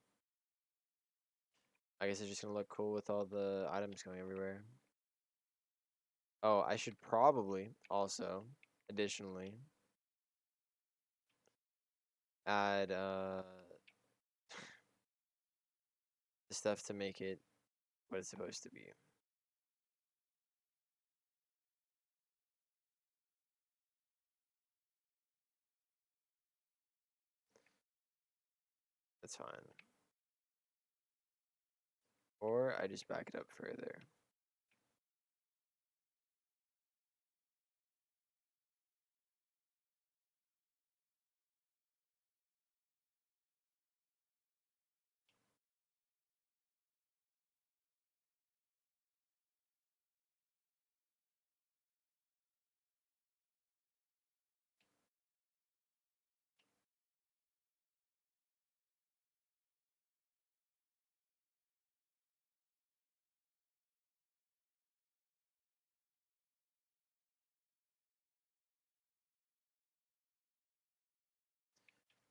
I guess it's just gonna look cool with all the items going everywhere. Oh, I should probably also, additionally, add the stuff to make it what it's supposed to be. That's fine. Or I just back it up further.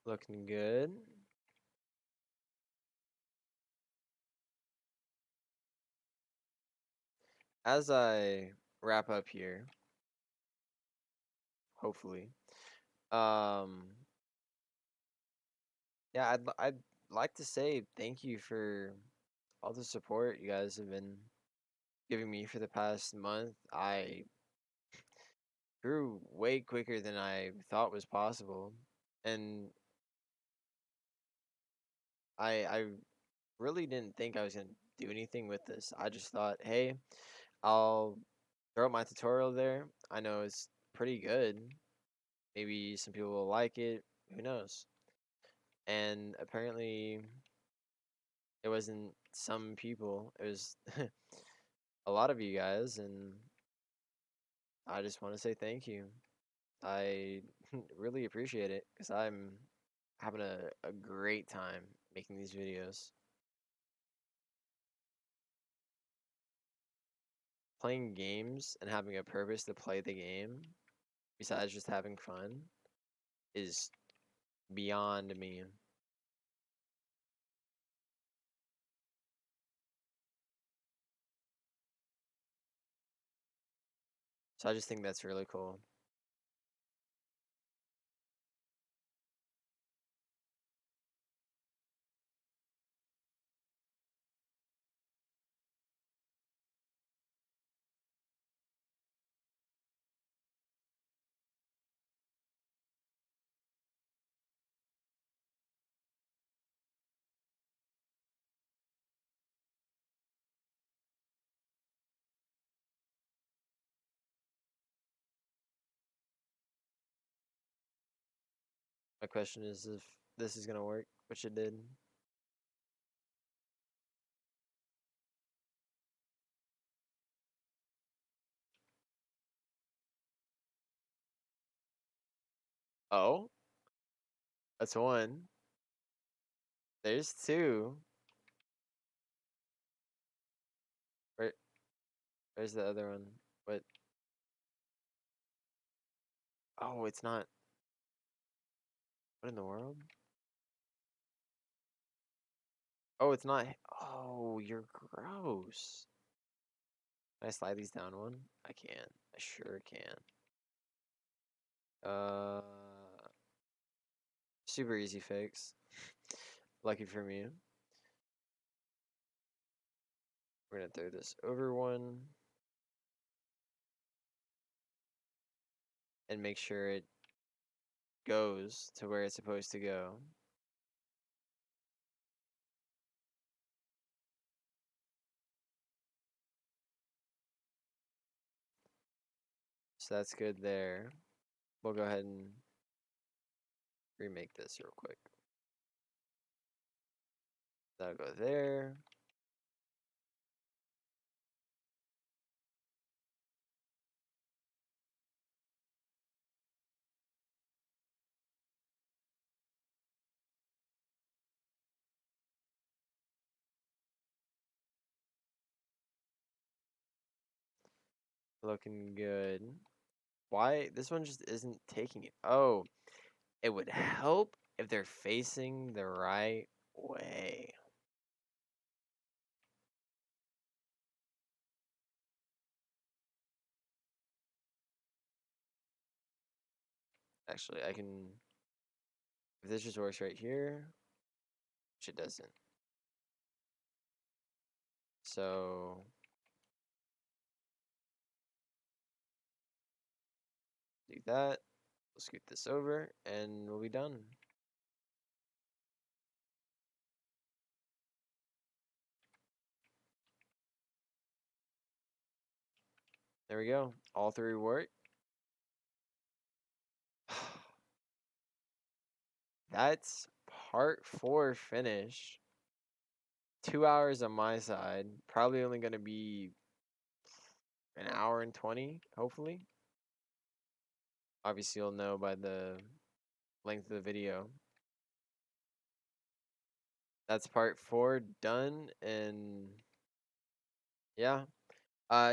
Looking good. As I wrap up here, hopefully, um, yeah, I'd like to say thank you for all the support you guys have been giving me for the past month. I grew way quicker than I thought was possible, and I really didn't think I was gonna do anything with this. I just thought, hey, I'll throw up my tutorial there. I know it's pretty good. Maybe some people will like it. Who knows? And apparently, it wasn't some people. It was a lot of you guys, and I just want to say thank you. I really appreciate it because I'm having a great time making these videos. Playing games and having a purpose to play the game, besides just having fun, is beyond me. So I just think that's really cool. My question is if this is gonna work, which it did. Oh, that's one. There's two. Where, where's the other one? What? Oh, it's not. What in the world? Oh, it's not. Oh, you're gross. Can I slide these down one? I can. I sure can. Uh, Super easy fix. Lucky for me. We're gonna throw this over one and make sure it goes to where it's supposed to go. So that's good there. We'll go ahead and remake this real quick. That'll go there. Looking good. Why? This one just isn't taking it. Oh, it would help if they're facing the right way. Actually, I can. If this just works right here, which it doesn't. So do that. We'll scoot this over and we'll be done. There we go. All three work. That's part 4 finished. 2 hours on my side. Probably only going to be an hour and 20, hopefully. Obviously, you'll know by the length of the video. That's part 4 done. And yeah,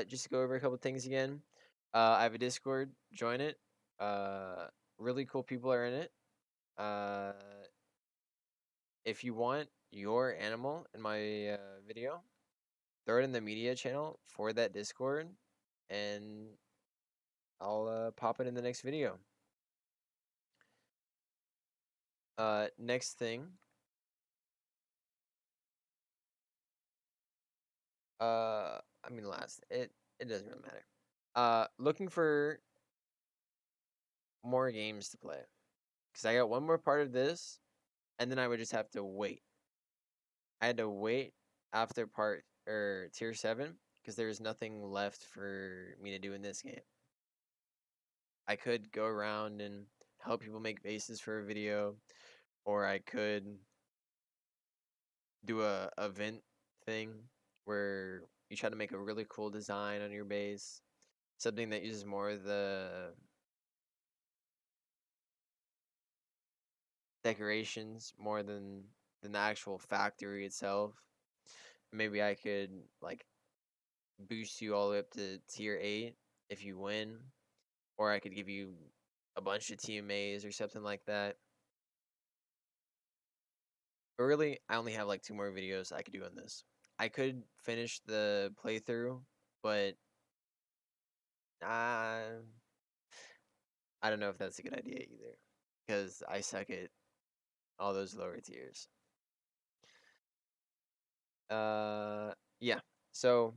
just to go over a couple things again. I have a Discord. Join it. Really cool people are in it. If you want your animal in my video, throw it in the media channel for that Discord, and I'll pop it in the next video. Next thing. I mean last. It doesn't really matter. Looking for more games to play, because I got one more part of this, and then I would just have to wait. I had to wait after part or tier 7 because there's nothing left for me to do in this game. I could go around and help people make bases for a video, or I could do a event thing where you try to make a really cool design on your base, something that uses more of the decorations more than the actual factory itself. Maybe I could like boost you all the way up to tier 8 if you win, or I could give you a bunch of TMAs or something like that. But really, I only have like 2 more videos I could do on this. I could finish the playthrough, but uh, I don't know if that's a good idea either, because I suck at all those lower tiers. Yeah. So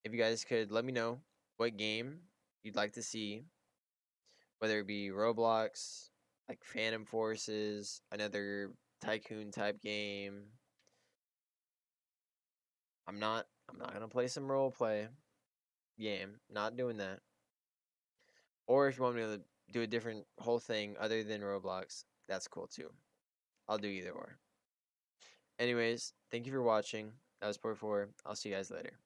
if you guys could let me know what game you'd like to see, whether it be Roblox, like Phantom Forces, another tycoon type game. I'm not gonna play some role play game. Not doing that. Or if you want me to do a different whole thing other than Roblox, that's cool too. I'll do either or. Anyways, thank you for watching. That was part 4. I'll see you guys later.